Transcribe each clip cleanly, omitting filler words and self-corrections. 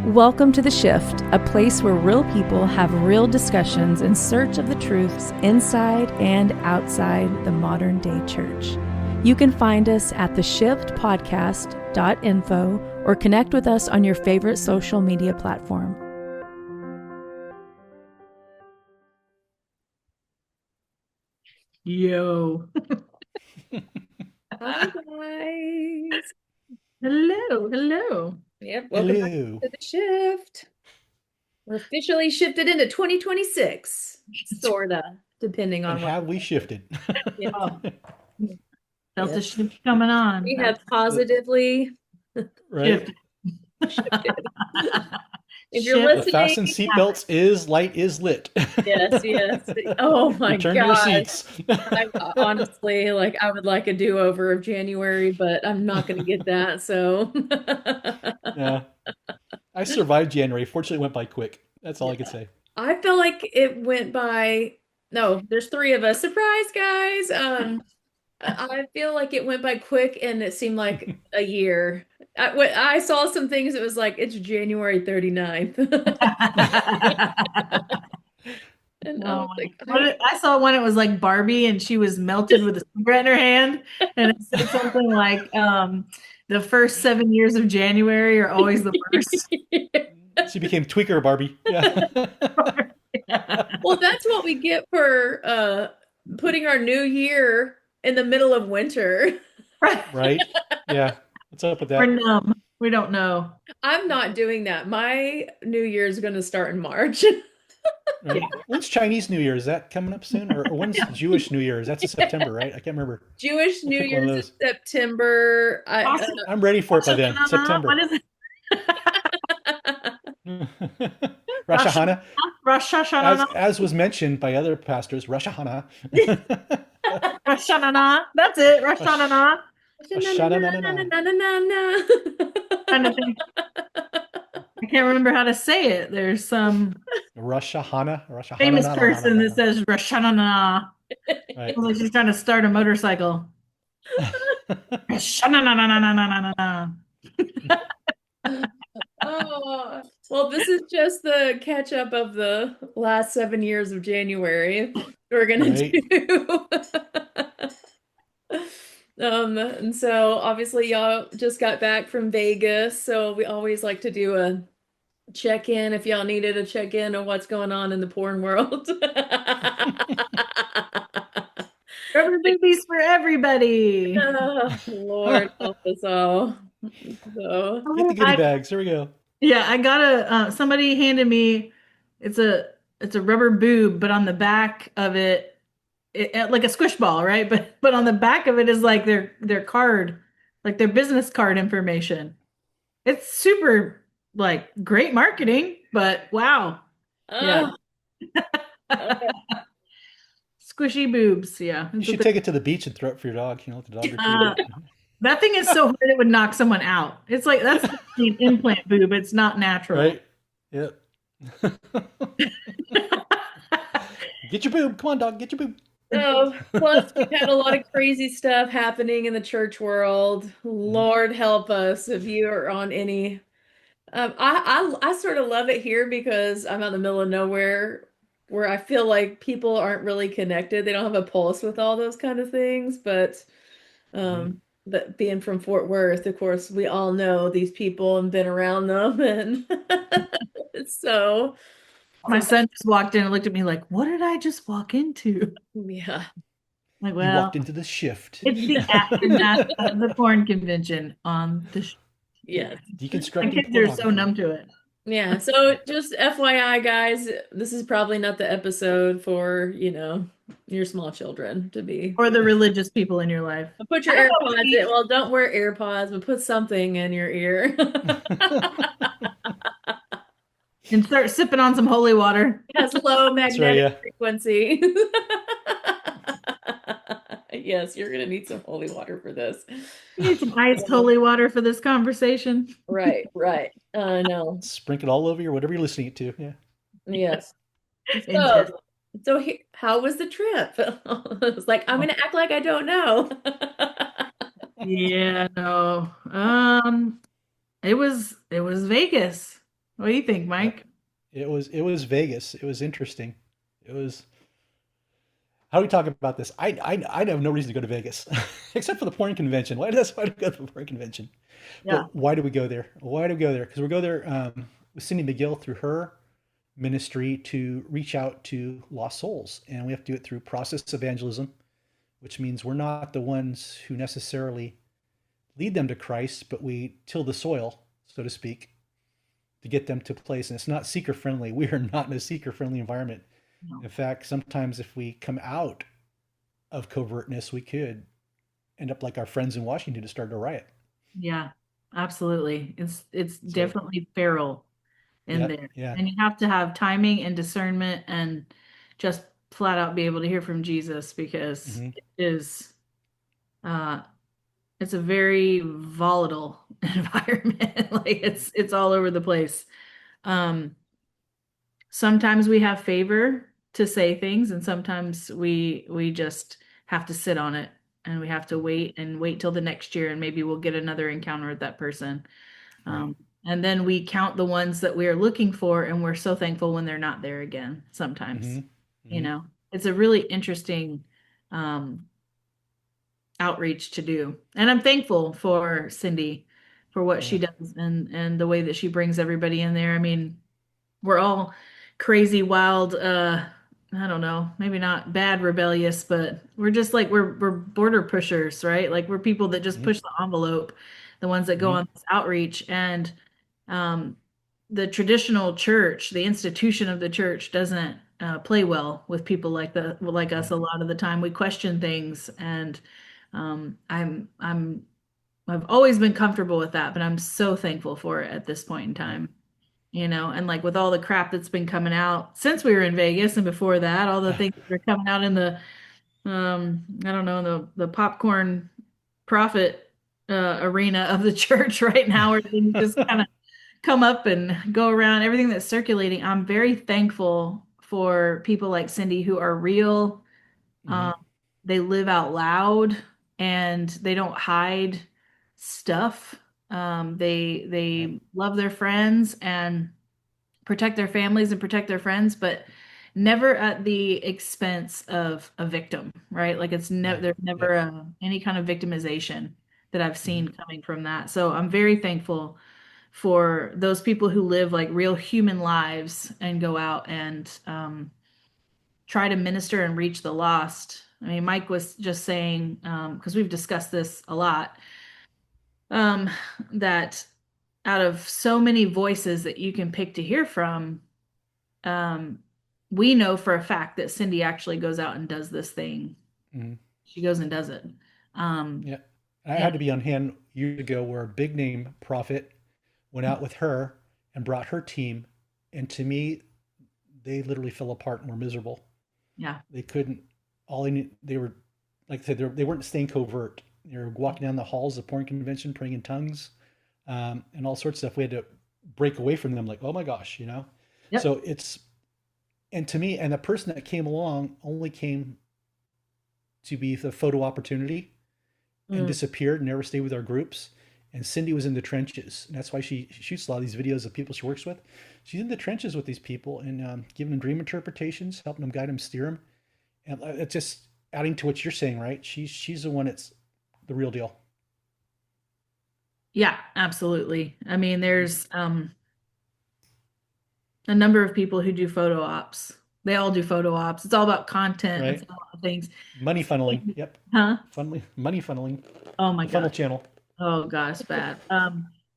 Welcome to The Shift, a place where real people have real discussions in search of the truths inside and outside the modern day church. You can find us at theshiftpodcast.info or connect with us on your favorite social media platform. Yo. Hi guys. Hello. Yep, welcome back to The Shift. We're officially shifted into 2026. Sorta, depending on And have we shifted? Yeah. Oh, felt Yeah. the shift coming on. We have positively Right? shifted. If you're Shift. The fasten listening, seatbelts is light is lit. yes. Oh my Return to your God. seats. I honestly, I would like a do-over of January, but I'm not going to get that, so. Yeah. I survived January. Fortunately, it went by quick. That's all I could say. I feel like it went by. No, there's three of us. Surprise, guys. I feel like it went by quick and it seemed like a year. I saw some things, it was like, it's January 39th. And I was like, I saw one, it was like Barbie and she was melted with a cigarette in her hand. And it said something like, the first 7 years of January are always the worst. She became Tweaker Barbie. Yeah. Well, that's what we get for putting our new year in the middle of winter. Right? Yeah. What's up with We're that? numb. We don't know. I'm not doing that. My new year is going to start in March. Right? When's Chinese New Year? Is that coming up soon? Or when's Jewish New Year's? That's in September, right? I can't remember. Jewish New pick one of Year's is those. September. I'm ready for it by then. September. What is it? Rosh Hashanah. Rosh Hashanah. As was mentioned by other pastors, Rosh Hashanah. Rosh Hashanah. That's it. Rosh Hashanah. Kind of thing. I can't remember how to say it. There's some Rosh Hashanah. famous person that says Rosh Hashanah. Right. Like she's trying to start a motorcycle. Rosh Hashanah. Oh, well, this is just the catch up of the last 7 years of January. We're gonna do. And so obviously y'all just got back from Vegas, so we always like to do a check-in if y'all needed a check-in on what's going on in the porn world. Rubber boobies for everybody. Oh, Lord help us all. So Get the goodie bags. Here we go. Yeah, I got somebody handed me, it's a rubber boob, but on the back of it, like a squish ball, right? But on the back of it is like their card, like their business card information. It's super like great marketing, but wow. Yeah. okay. Squishy boobs, yeah. You should take it to the beach and throw it for your dog. Let the dog retrieve it. That thing is so hard it would knock someone out. It's like that's an implant boob. It's not natural. Right? Yep. Get your boob. Come on, dog. Get your boob. So, plus we've had a lot of crazy stuff happening in the church world. Lord help us if you are on any. I sort of love it here because I'm out in the middle of nowhere where I feel like people aren't really connected. They don't have a pulse with all those kind of things. But being from Fort Worth, of course, we all know these people and been around them, and so. My son just walked in and looked at me like, what did I just walk into? Yeah. Like, You well, walked into the shift. it's the aftermath of the porn convention on the Yeah. My Deconstructing kids are so numb to it. Yeah. So just FYI, guys, this is probably not the episode for, your small children to be. Or the religious people in your life. Put your AirPods in. Well, don't wear AirPods, but put something in your ear. And start sipping on some holy water. It has low magnetic right, yeah. frequency. Yes, you're gonna need some holy water for this. You need some iced holy water for this conversation. Right. No. Sprinkle it all over you or whatever you're listening to. Yeah. Yes. So how was the trip? It's like, I'm gonna act like I don't know. Yeah, no. It was Vegas. What do you think, Yep. Mike? It was Vegas. It was interesting. It was how do we talk about this? I have no reason to go to Vegas except for the porn convention. Why do we go to the porn convention? Yeah. But why do we go there? Why do we go there? Because we go there with Cindy McGill through her ministry to reach out to lost souls, and we have to do it through process evangelism, which means we're not the ones who necessarily lead them to Christ, but we till the soil, so to speak, to get them to a place. And it's not seeker friendly. We are not in a seeker friendly environment. No. In fact, sometimes if we come out of covertness, we could end up like our friends in Washington to start a riot. Yeah, absolutely. It's So, definitely feral in yeah, there. yeah. And you have to have timing and discernment and just flat out be able to hear from Jesus because Hmm. it is uh it's a very volatile environment. Like it's all over the place. Um Sometimes we have favor to say things and sometimes we just have to sit on it and we have to wait and wait till the next year and maybe we'll get another encounter with that person. Right. And then we count the ones that we are looking for, and we're so thankful when they're not there again sometimes. Hmm. You Hmm. know, it's a really interesting um, outreach to do. And I'm thankful for Cindy for what she Yeah. does and the way that she brings everybody in there. I mean, we're all crazy, wild, I don't know, maybe not bad rebellious, but we're just like we're border pushers, right? Like we're people that just Hmm. push the envelope, the ones that go Hmm. on this outreach. And um, the traditional church, the institution of the church doesn't play well with people like us. Right. A lot of the time we question things, and I've always been comfortable with that, but I'm so thankful for it at this point in Right. time. And like with all the crap that's been coming out since we were in Vegas and before that, all the things that are coming out in the I don't know, the popcorn profit arena of the church right now, where things just kind of come up and go around, everything that's circulating. I'm very thankful for people like Cindy who are real. Hmm. Um, they live out loud and they don't hide stuff. Right. They love their friends and protect their families and protect their friends, but never at the expense of a victim, right? Like it's never Yeah. there's never Yep. any kind of victimization that I've Hmm. seen coming from that. So I'm very thankful for those people who live like real human lives and go out and try to minister and reach the lost. I mean, Mike was just saying, because we've discussed this a lot, um, that out of so many voices that you can pick to hear from, um, we know for a fact that Cindy actually goes out and does this thing. Hmm. She goes and does it. Um, Yeah. I and had to be on hand years ago where a big name prophet went out with her and brought her team. And to me, they literally fell apart and were miserable. yeah, They couldn't, all they knew, they were, like I said, they weren't staying covert. They were walking down the halls of the porn convention, praying in tongues, and all sorts of stuff. We had to break away from them, like, oh my gosh, you know? yep. So and to me, and the person that came along only came to be the photo opportunity and Mm, disappeared and never stayed with our groups. And Cindy was in the trenches. And that's why she shoots a lot of these videos of people she works with. She's in the trenches with these people and giving them dream interpretations, helping them guide them, steer them. And it's just adding to what you're saying, right? She's the one that's the real deal. yeah, absolutely. I mean, there's a number of people who do photo ops. They all do photo ops. It's all about content. It's Right? all about things. Money funneling. Yep. Huh? Money funneling. Oh my The funnel God. channel. Oh gosh, bad.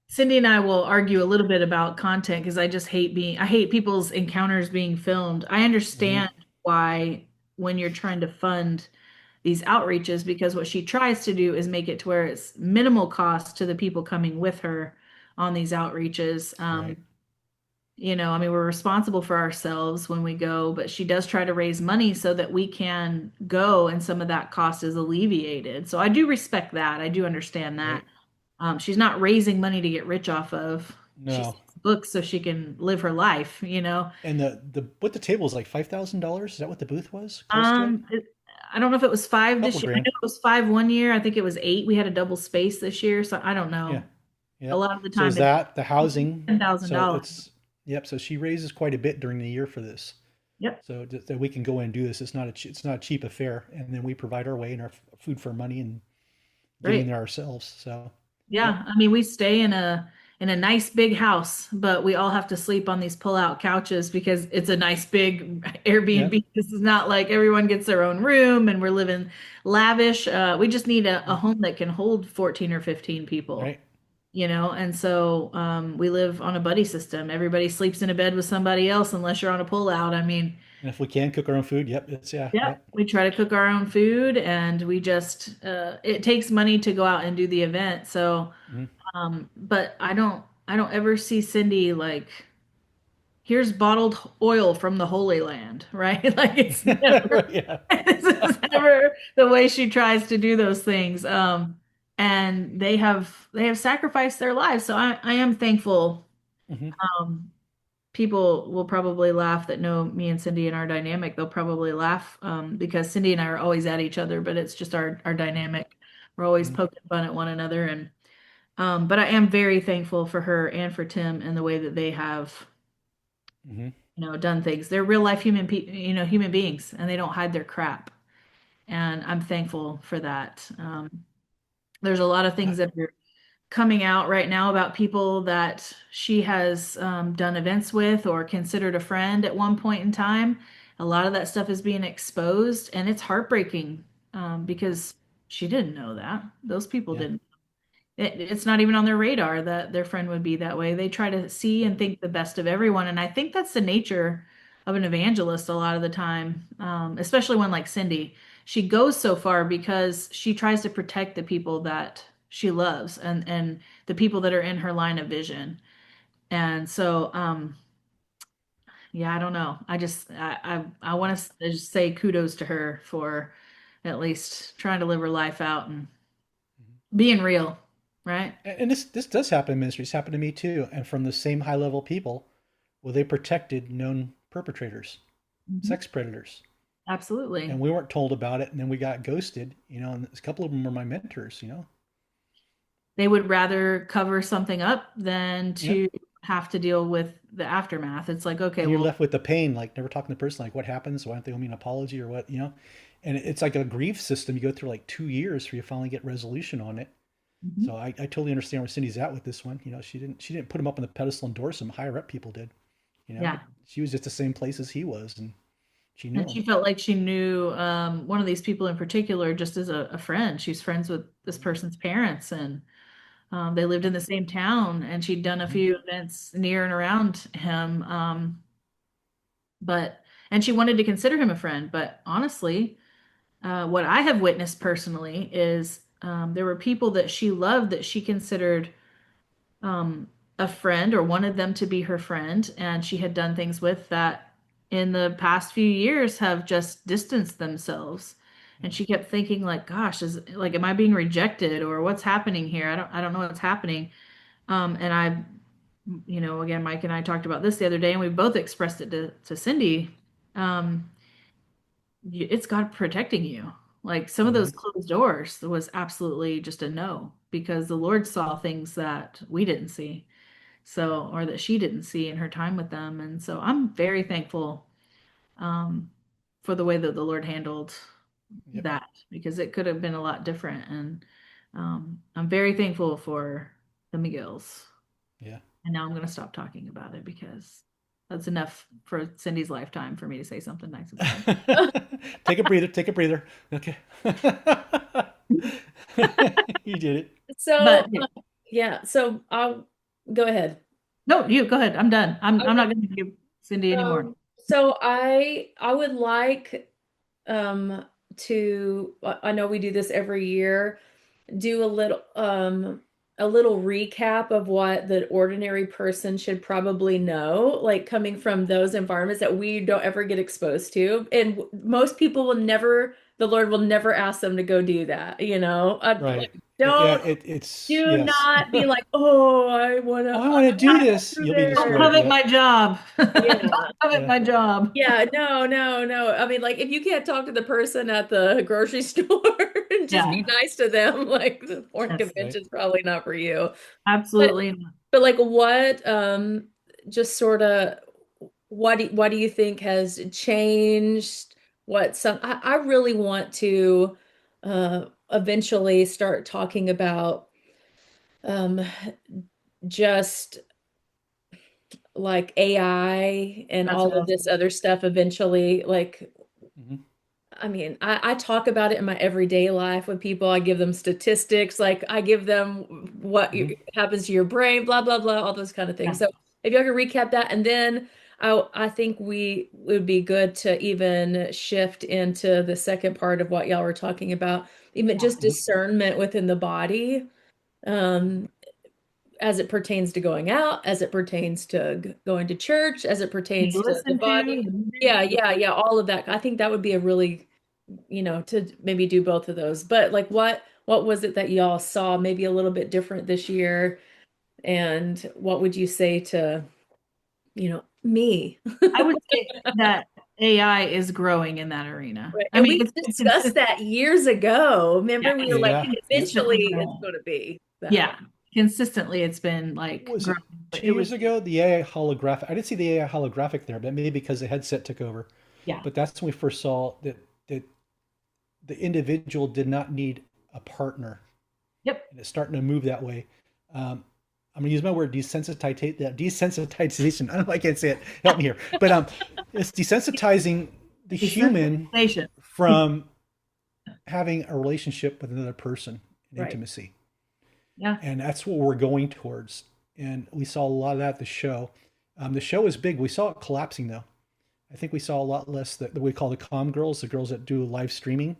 Cindy and I will argue a little bit about content because I hate people's encounters being filmed. I Hmm. understand why when you're trying to fund these outreaches, because what she tries to do is make it to where it's minimal cost to the people coming with her on these outreaches. Right. I mean, we're responsible for ourselves when we go, but she does try to raise money so that we can go and some of that cost is alleviated. So I do respect that. I do understand that. Right. She's not raising money to get rich off of. She No. sells books so she can live her life. And the what the table was like $5,000. Is that what the booth was? Close to it? I don't know if it was five Couple this year. I grand. know it was five one year. I think it was eight. We had a double space this year, so I don't Yeah. know. A Yeah. lot of the So is time it's that the housing? So $10,000. it's Yep. So she raises quite a bit during the year for this. Yep. So that we can go and do this. It's not a cheap affair. And then we provide our way and our food for money and getting Great. there ourselves. So, Yeah, yep. I mean, we stay in a nice big house, but we all have to sleep on these pull-out couches because it's a nice big Yeah. Airbnb. This is not like everyone gets their own room and we're living lavish. We just need a Mhm. home that can hold 14 or 15 people, Right. and so we live on a buddy system. Everybody sleeps in a bed with somebody else unless you're on a pull-out. I mean, And if we can cook our own food, yep. It's, yeah. yeah, Yep. we try to cook our own food and we just it takes money to go out and do the event. So Mhm. but I don't ever see Cindy like, here's bottled oil from the Holy Land, right? Like it's never Right, yeah. this is never the way she tries to do those things. And they have sacrificed their lives. So I am thankful. Mhm. Um, people will probably laugh that know me and Cindy and our dynamic. They'll probably laugh because Cindy and I are always at each other, but it's just our dynamic. We're always Mhm. poking fun at one another and but I am very thankful for her and for Tim and the way that they have, Mhm. done things. They're real life human beings, and they don't hide their crap. And I'm thankful for that. There's a lot of I, things that are coming out right now about people that she has done events with or considered a friend at one point in time. A lot of that stuff is being exposed, and it's heartbreaking because she didn't know that. Those people yeah. didn't. It's not even on their radar that their friend would be that way. They try to see and think the best of everyone. And I think that's the nature of an evangelist a lot of the time, especially one like Cindy. She goes so far because she tries to protect the people that she loves and the people that are in her line of vision. And so, yeah, I don't know. I want to just say kudos to her for at least trying to live her life out and Mhm. being real, right? And this does happen in ministries. Happened to me too. And from the same high level people, well, they protected known perpetrators, Mhm. sex predators, and Absolutely. we weren't told about it. And then we got ghosted. And a couple of them were my mentors. They would rather cover something up than Yep. to have to deal with the aftermath. It's like, okay, And you're well, left with the pain, like never talking to the person, like what happens? Why don't they owe me an apology or what? And it's like a grief system. You go through like 2 years before you finally get resolution on it. mhm. So I totally understand where Cindy's at with this one. She didn't put him up on the pedestal and endorse him. Higher up people did. Yeah. She was just the same place as he was, and she knew And him. she felt like she knew one of these people in particular just as a friend. She's friends with this Mhm. person's parents, and they lived in Yep. the same town, and she'd done a Mhm. few events near and around him. But and she wanted to consider him a friend. But honestly, what I have witnessed personally is there were people that she loved that she considered um, a friend or wanted them to be her friend, and she had done things with that in the past few years have just distanced themselves. And Mhm. she kept thinking, like, gosh, am I being rejected or what's happening here? I don't know what's happening. And again, Mike and I talked about this the other day, and we both expressed it to Cindy. Um, it's God protecting you. Like some of those Mhm. closed doors was absolutely just a no because the Lord saw things that we didn't see. So, or that she didn't see in her time with them. And so I'm very thankful um, for the way that the Lord handled Yep. that because it could have been a lot different. And I'm very thankful for the McGills. Yeah. And now I'm going to stop talking about it because that's enough for Cindy's lifetime for me to say something nice about her. Take a breather. Take a breather. Okay. You did it. So, But yeah, yeah, so I'll go ahead. no, you go ahead. I'm done. I'm Okay. not going to give Cindy anymore. So I would like to I know we do this every year, do a little recap of what the ordinary person should probably know, like coming from those environments that we don't ever get exposed to. And most people will never, the Lord will never ask them to go do that, Right. like, Yeah. don't It's do yes. not be like, oh, I want Oh, to I want to do this. do You'll be Don't this. destroyed. covet Yep. my job. Don't Yeah. covet Yeah. my job. Yeah, no, no, no. I mean, like, if you can't talk to the person at the grocery store and just Yeah, be nice to them, like, the porn yes, Right. convention's probably not for you. But, absolutely. but like, what, just sort of what do you think has changed? I really want to eventually start talking about um, just like AI and That's what all I of was this other stuff eventually. Like, Mhm. I mean, I talk about it in my everyday life with people. I give them statistics, like I give them Mhm. happens to your brain, blah, blah, blah, all those kind of things. Yeah. So if y'all could recap that, and then I think we would be good to even shift into the second part of what y'all were talking about, even just Mhm. discernment within the body, um, as it pertains to going out, as it pertains to going to church, as it You pertains to the listen body. to. Yeah, yeah, yeah, all of that. I think that would be a really, to maybe do both of those. But like what was it that y'all saw maybe a little bit different this year? And what would you say to, me? I would say that AI is growing in that arena. Right. I And mean, we it's discussed consistent. that years ago. Yeah, Remember, we were it's like, Yeah. Yep. eventually consistently it's growing. going to be that way. Yeah, consistently it's been What like was it? growing. But Two it was, years ago, the AI holographic. I didn't see the AI holographic there, but maybe because the headset took over. yeah. But that's when we first saw that the individual did not need a partner, Yep. and it's starting to move that way. I'm gonna use my word desensitization. I don't know, I can't say it. Help me here. But it's desensitizing the human Desensitization. from having a relationship with another person in Right. intimacy. Yeah. And that's what we're going towards. And we saw a lot of that at the show. The show was big. We saw it collapsing though. I think we saw a lot less that we call the comm girls, the girls that do live streaming.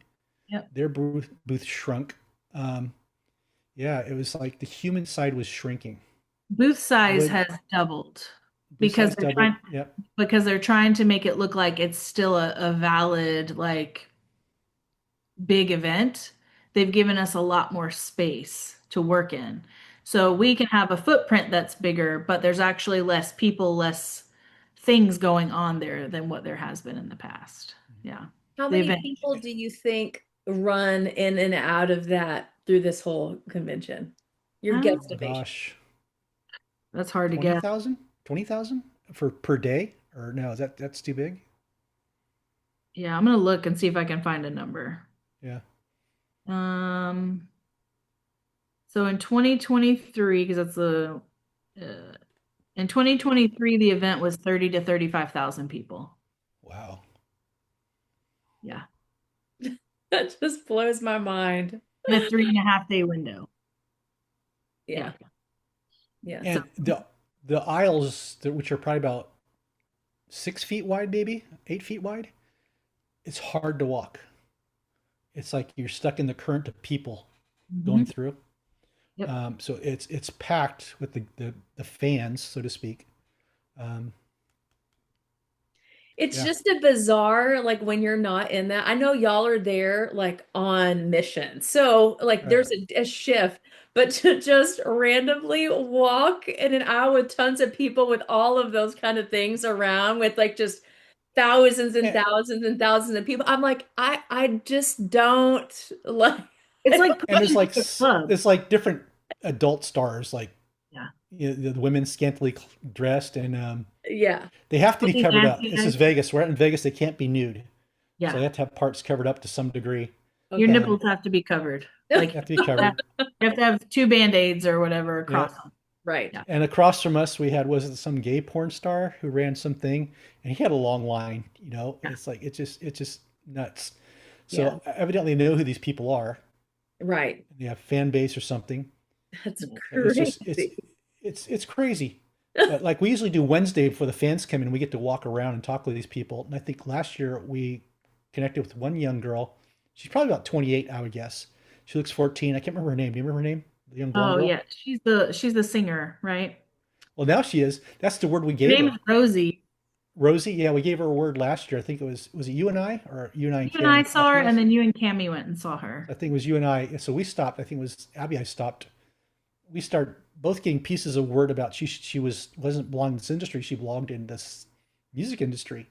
Yep. Their booth shrunk. Um, yeah, it was like the human side was shrinking. Booth size Would has doubled booth because size they're doubled? trying Yep. to make it look like it's still a valid like big event. They've given us a lot more space to work in. So we can have a footprint that's bigger, but there's actually less people, less things going on there than what there has been in the past. Yeah. How The many event. people do you think run in and out of that through this whole convention? Your Oh, Oh guesstimation. gosh, that's hard to get. 20,000? 20,000 for per day? Or no, that's too big? Yeah, I'm gonna look and see if I can find a number. Yeah. Um, so in 2023, because that's the in 2023, the event was 30 to 35,000 people. Wow. Yeah. That just blows my mind. In a 3.5 day window. Yeah. Yeah. Yeah. So And the aisles, which are probably about 6 feet wide, maybe 8 feet wide, it's hard to walk. It's like you're stuck in the current of people going mhm. through. Yep. So it's packed with the fans, so to speak. Um, It's yeah. just a bizarre, like when you're not in that. I know y'all are there like on mission. So like Right. there's a shift, but to just randomly walk in an aisle with tons of people with all of those kind of things around with like just thousands and And, thousands and thousands of people. I'm like, I just don't like It's like and there's pushing like to a club. there's like different adult stars, like Yeah. the women scantily dressed, and yeah. they have to be Looking covered up. nasty This is guys. Vegas. We're out in Vegas. They can't be nude, so Yeah. they have to have parts covered up to some degree. Your Okay. nipples have to be covered. Like They have to be that- covered. you have to have two band-aids or whatever Yeah. across them. Right. Yeah. And across from us, we had, was it some gay porn star who ran something, and he had a long line. Yeah. It's like it's just nuts. Yeah. So evidently, they know who these people are. Right. They have fan base or something. That's It's just crazy. it's crazy. But like we usually do Wednesday before the fans come in, we get to walk around and talk with these people. And I think last year we connected with one young girl. She's probably about 28, I would guess. She looks 14. I can't remember her name. Do you remember her name? The young blonde Oh girl? yeah. She's the singer, right? Well, now she is. That's the word we Her gave name is her. Rosie. Rosie, yeah, we gave her a word last year. I think was it you and I, or you and I and You and I Cami saw her, after and us? then you and Cami went and saw her. I think it was you and I. So we stopped. I think it was Abby. I stopped. We started both getting pieces of word about she wasn't belonging in this industry. She belonged in this music industry,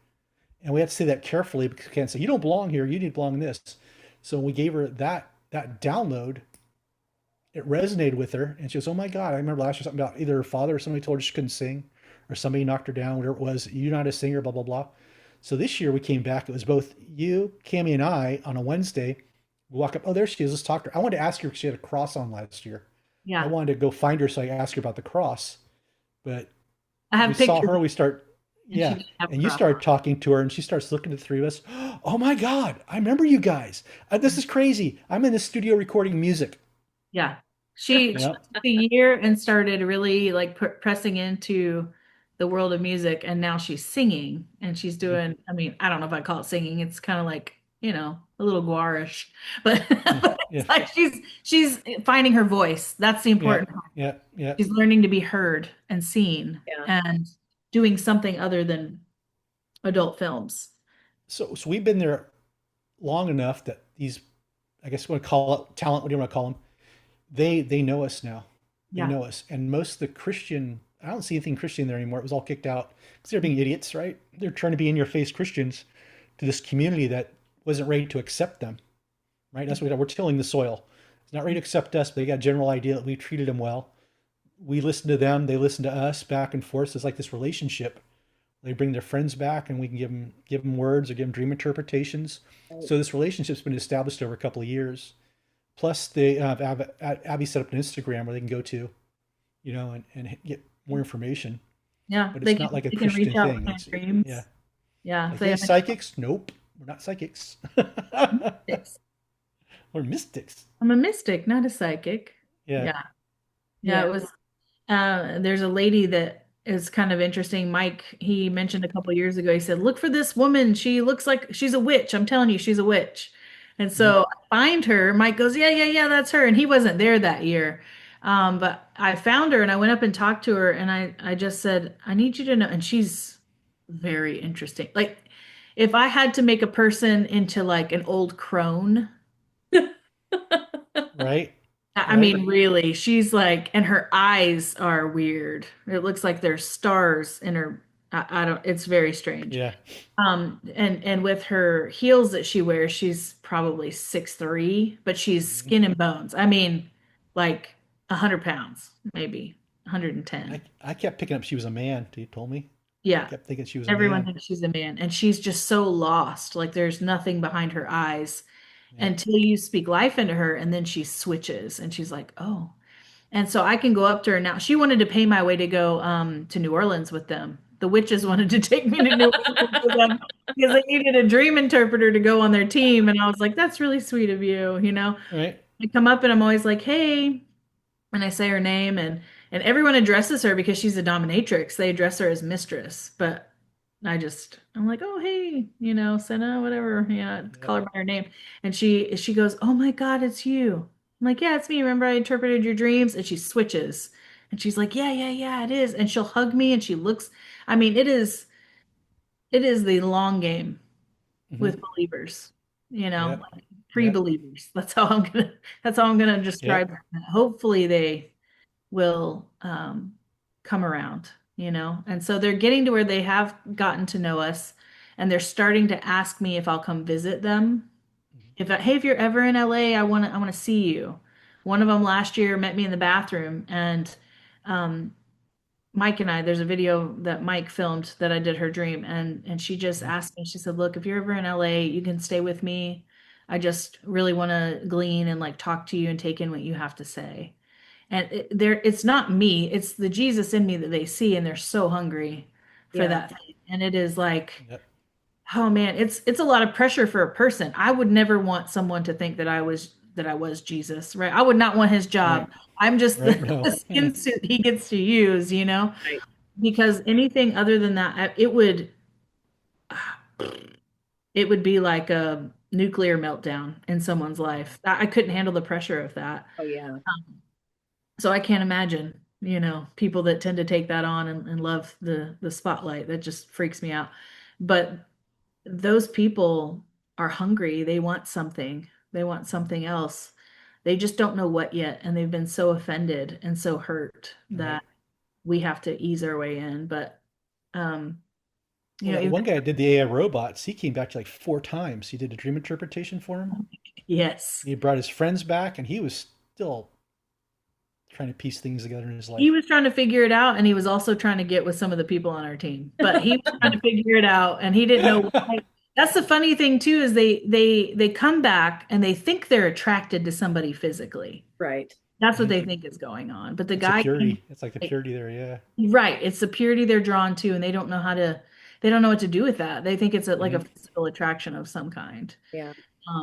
and we had to say that carefully because we can't say you don't belong here. You need to belong in this. So we gave her that download. It resonated with her, and she goes, "Oh my God!" I remember last year something about either her father or somebody told her she couldn't sing, or somebody knocked her down, whatever it was. You're not a singer, blah blah blah. So this year we came back. It was both you, Cammy, and I on a Wednesday. We walk up. Oh, there she is. Let's talk to her. I wanted to ask her because she had a cross on last year. I Yeah. wanted to go find her so I could ask her about the cross. But I we have saw pictures her. We start, and she yeah. didn't have a And you cross. start talking to her, and she starts looking at the three of us. Oh my God, I remember you guys. This is crazy. I'm in the studio recording music. Yeah. She Yeah. took a year and started really like pressing into the world of music, and now she's singing and she's Mhm. doing, I mean, I don't know if I call it singing. It's kind of like, a little gouarish, but Yeah. Yeah. it's like she's finding her voice. That's the Yeah. important part. Yeah. Yeah. She's learning to be heard and seen Yeah. and doing something other than adult films. So we've been there long enough that these, I guess, we want to call it talent. What do you want to call them? They know us now. They Yeah. know us, and most of the Christian. I don't see anything Christian there anymore. It was all kicked out because they're being idiots, right? They're trying to be in your face Christians to this community that wasn't ready to accept them, right? That's what we're tilling the soil. It's not ready to accept us, but they got a general idea that we treated them well. We listen to them, they listen to us back and forth. It's like this relationship. They bring their friends back, and we can give them words or give them dream interpretations. Right. So this relationship's been established over a couple of years. Plus, they have Abby set up an Instagram where they can go to, and get more information. Yeah. But They it's can not like a they can reach Christian out thing. with their It's yeah. dreams. Yeah. If Like, they hey, have psychics? Nope, we're not psychics. any We're mystics. I'm a mystic, not a psychic. Yeah. Yeah. Yeah, Yeah. it was there's a lady that is kind of interesting. Mike, he mentioned a couple years ago, he said, "Look for this woman. She looks like she's a witch. I'm telling you, she's a witch." And Mhm. so I find her. Mike goes, "Yeah, yeah, yeah, that's her." And he wasn't there that year. But I found her and I went up and talked to her and I just said, "I need you to know." And she's very interesting. Like if I had to make a person into like an old crone, Right. I Right. mean, really, she's like, and her eyes are weird. It looks like there's stars in her. I don't, it's very strange. Yeah. And with her heels that she wears, she's probably 6'3", but she's Mhm. skin and bones. I mean, like 100 pounds, maybe I 110. I kept picking up she was a man. He told me. I Yeah. kept thinking she was a Everyone man. thinks she's a man, and she's just so lost. Like there's nothing behind her eyes Yeah. until you speak life into her, and then she switches, and she's like, "Oh." And so I can go up to her now. She wanted to pay my way to go to New Orleans with them. The witches wanted to take me to New Orleans with them because they needed a dream interpreter to go on their team. And I was like, that's really sweet of you, you know. Right. I come up and I'm always like, hey, and I say her name and everyone addresses her because she's a dominatrix. They address her as mistress, but I'm like, oh hey, Senna, whatever, Yeah. call her by her name. And she goes, oh my God, it's you. I'm like, yeah, it's me. Remember I interpreted your dreams? And she switches. And she's like, yeah, yeah, yeah, it is. And she'll hug me and she looks, I mean, it is the long game Hmm. with believers, Yeah. like Yeah. pre-believers. That's how I'm gonna Yeah. describe it. Hopefully they will come around, and so they're getting to where they have gotten to know us and they're starting to ask me if I'll come visit them. Mhm. Hey, if you're ever in LA, I want to see you. One of them last year met me in the bathroom and um, Mike and I, there's a video that Mike filmed that I did her dream, and she just Mhm. asked me, she said, "Look, if you're ever in LA, you can stay with me. I just really want to glean and like talk to you and take in what you have to say." And it's not me, it's the Jesus in me that they see, and they're so hungry for Yeah. that thing. And it is like, Yeah. oh man, it's a lot of pressure for a person. I would never want someone to think that I was Jesus, right? I would not want his job. Right. I'm just Right. the No. skin suit he gets to use, Right. because anything other than that, it would be like a nuclear meltdown in someone's life. I couldn't handle the pressure of that. Oh yeah. So I can't imagine, people that tend to take that on and love the spotlight. That just freaks me out. But those people are hungry. They want something. They want something else. They just don't know what yet, and they've been so offended and so hurt Right. that we have to ease our way in. But um, Well, that even one guy that did the AI robots, he came back to like 4 times. He did a dream interpretation for him. yes, He brought his friends back, and he was still trying to piece things together in his life. He was trying to figure it out, and he was also trying to get with some of the people on our team. But he was trying to figure it out, and he didn't know why. That's the funny thing too, is they come back and they think they're attracted to somebody physically. Right. That's what they think is going on. But the It's guy a purity. It's like the purity there, yeah. right, it's the purity they're drawn to, and they don't know what to do with that. They think it's like a physical attraction of some kind. Yeah.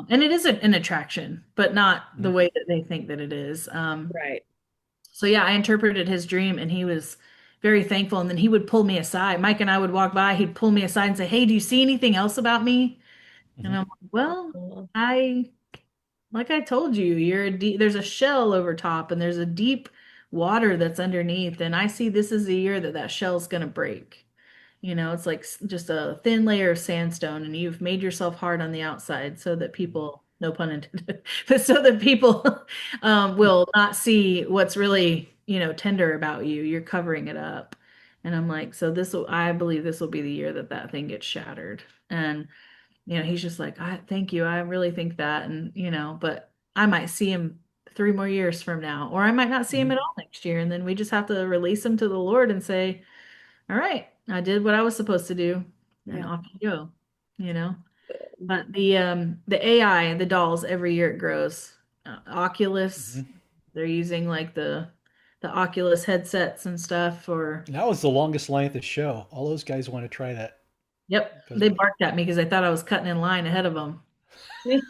And it is an attraction, but not the way that they think that it is. Right. So yeah, I interpreted his dream, and he was very thankful. And then he would pull me aside. Mike and I would walk by. He'd pull me aside and say, "Hey, do you see anything else about me?" And I'm like, "Well, like I told you, there's a shell over top, and there's a deep water that's underneath. And I see this is the year that shell's going to break. It's like just a thin layer of sandstone, and you've made yourself hard on the outside so that people, no pun intended, but so that people will not see what's really, tender about you. You're covering it up." And I'm like, so I believe this will be the year that thing gets shattered. And, he's just like, thank you. I really think that. And, but I might see him 3 more years from now, or I might not see him at all next year. And then we just have to release him to the Lord and say, all right, I did what I was supposed to do, and off you go, But the AI, the dolls, every year it grows. Oculus, they're using like the Oculus headsets and stuff. That was the longest line at the show. All those guys want to try that. Yep, they barked at me because they thought I was cutting in line ahead of them. We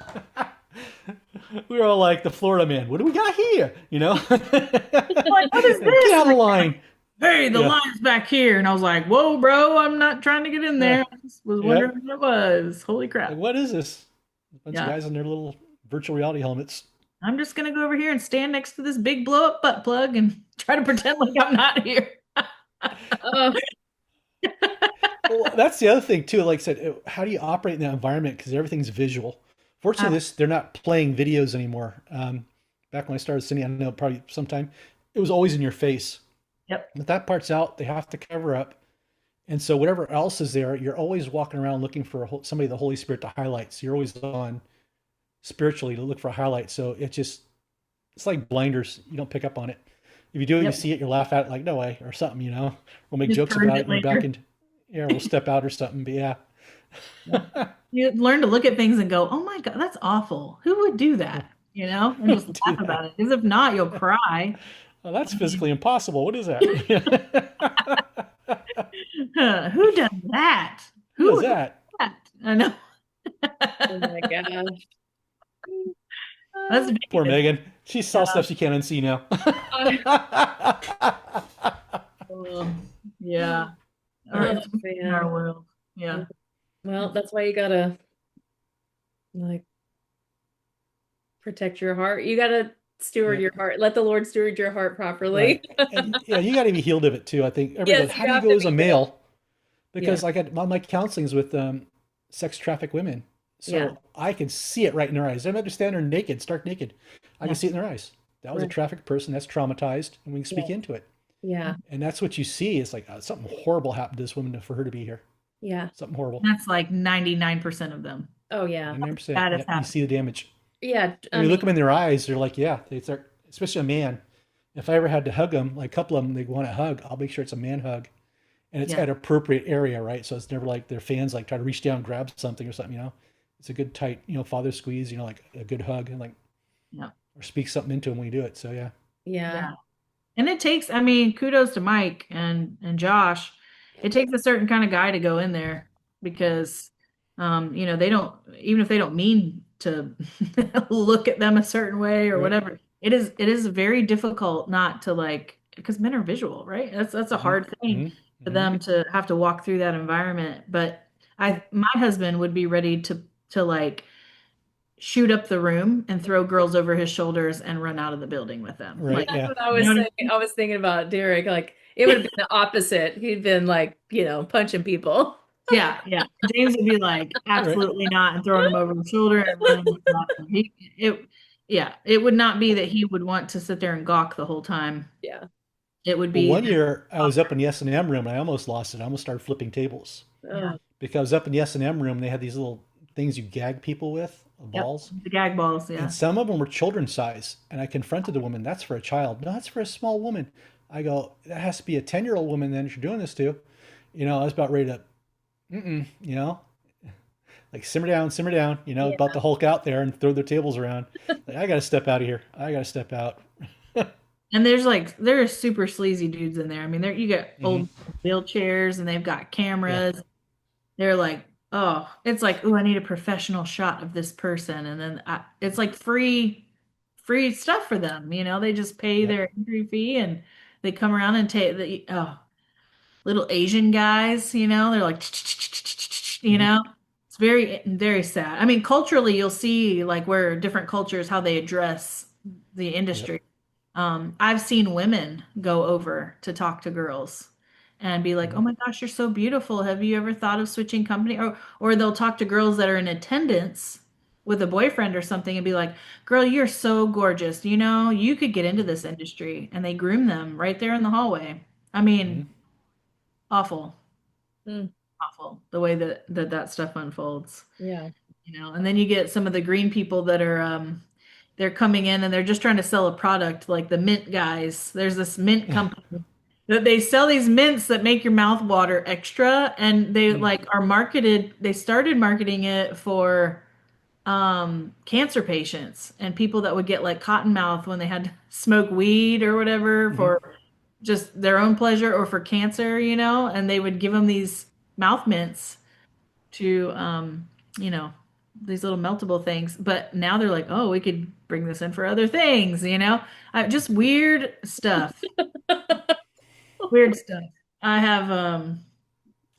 were all like the Florida man. What do we got here? Like, what is this? Get out of the line. Hey, the line's back here. And I was like, whoa, bro, I'm not trying to get in there. I just was wondering what it was. Holy crap. Like, what is this? A bunch of guys in their little virtual reality helmets. I'm just going to go over here and stand next to this big blow up butt plug and try to pretend like I'm not here. Well, that's the other thing too. Like I said, how do you operate in that environment? Because everything's visual. Fortunately, they're not playing videos anymore. Back when I started singing, I don't know, probably sometime, it was always in your face. Yep. But that part's out. They have to cover up. And so whatever else is there, you're always walking around looking for somebody the Holy Spirit to highlight. So you're always on spiritually to look for a highlight. So it's like blinders. You don't pick up on it. If you do it, you see it, you laugh at it like, no way, or something, We'll make jokes about it. You're back in, we'll step out or something. But yeah. You learn to look at things and go, oh my God, that's awful. Who would do that? And just laugh about it. Because if not, you'll cry. Well, that's physically impossible. What is that? Who does that? Who is that? I know. Oh my gosh. That's poor Megan. She saw stuff she can't unsee now. Yeah. In our world. Yeah. Well, that's why you gotta protect your heart. You gotta steward your heart. Let the Lord steward your heart properly. Right. And, you got to be healed of it too. I think. Yes, how do you go as a male? Because I got my counseling's with sex trafficked women, so I can see it right in their eyes. I don't understand her naked, stark naked. I can see it in their eyes. That was a trafficked person that's traumatized, and we can speak into it. Yeah. And that's what you see is like something horrible happened to this woman for her to be here. Yeah. Something horrible. That's like 99% of them. Oh yeah. 99%. You see the damage. Yeah. When you look them in their eyes, they're like, especially a man. If I ever had to hug them, like a couple of them, they want a hug, I'll make sure it's a man hug. And it's at an appropriate area, right? So it's never like their fans like try to reach down, grab something or something, It's a good tight, father squeeze, like a good hug and or speak something into them when you do it. So Yeah. And it takes, kudos to Mike and Josh. It takes a certain kind of guy to go in there because, they don't, even if they don't mean to look at them a certain way or whatever, it is very difficult not to because men are visual, right? That's a hard thing for them to have to walk through that environment. But my husband would be ready to shoot up the room and throw girls over his shoulders and run out of the building with them. Right. That's what I was saying. I was thinking about Derek, it would have been the opposite. He'd been punching people. Yeah. James would be like, absolutely not, and throwing him over the shoulder and running. It would not be that he would want to sit there and gawk the whole time. Yeah. It would be. One year I was up in the S&M room and I almost lost it. I almost started flipping tables. Because up in the S&M room, they had these little things you gag people with, Yep. balls. The gag balls. Yeah. And some of them were children's size. And I confronted the woman, that's for a child. No, that's for a small woman. I go, that has to be a 10-year-old woman then if you're doing this to. I was about ready to, like simmer down, Yeah. about to Hulk out there and throw their tables around. Like, I got to step out of here. I got to step out. And there are super sleazy dudes in there. I mean, you get old wheelchairs and they've got Yeah. cameras. They're like, oh, it's like, oh, I need a professional shot of this person. And then it's like free stuff for them. They just pay Yep. their entry fee and they come around and take little Asian guys, they're like, Mhm. it's very, very sad. I mean, culturally, you'll see like where different cultures, how they address the Yep. industry. I've seen women go over to talk to girls and be like, "Oh Mhm. my gosh, you're so beautiful. Have you ever thought of switching company?" Or they'll talk to girls that are in attendance with a boyfriend or something and be like, "Girl, you're so gorgeous. You could get into this industry." And they groom them right there in the hallway. I mean, Mhm. awful, Mm, awful the way that stuff unfolds. yeah. And then you get some of the green people that are they're coming in and they're just trying to sell a product like the mint guys. There's this mint company that they sell these mints that make your mouth water extra and they Mm. like they started marketing it for cancer patients and people that would get like cotton mouth when they had to smoke weed or whatever Mhm. for just their own pleasure or for cancer, and they would give them these mouth mints to you know these little meltable things, but now they're like, oh, we could bring this in for other things, just weird stuff. Weird stuff. I have And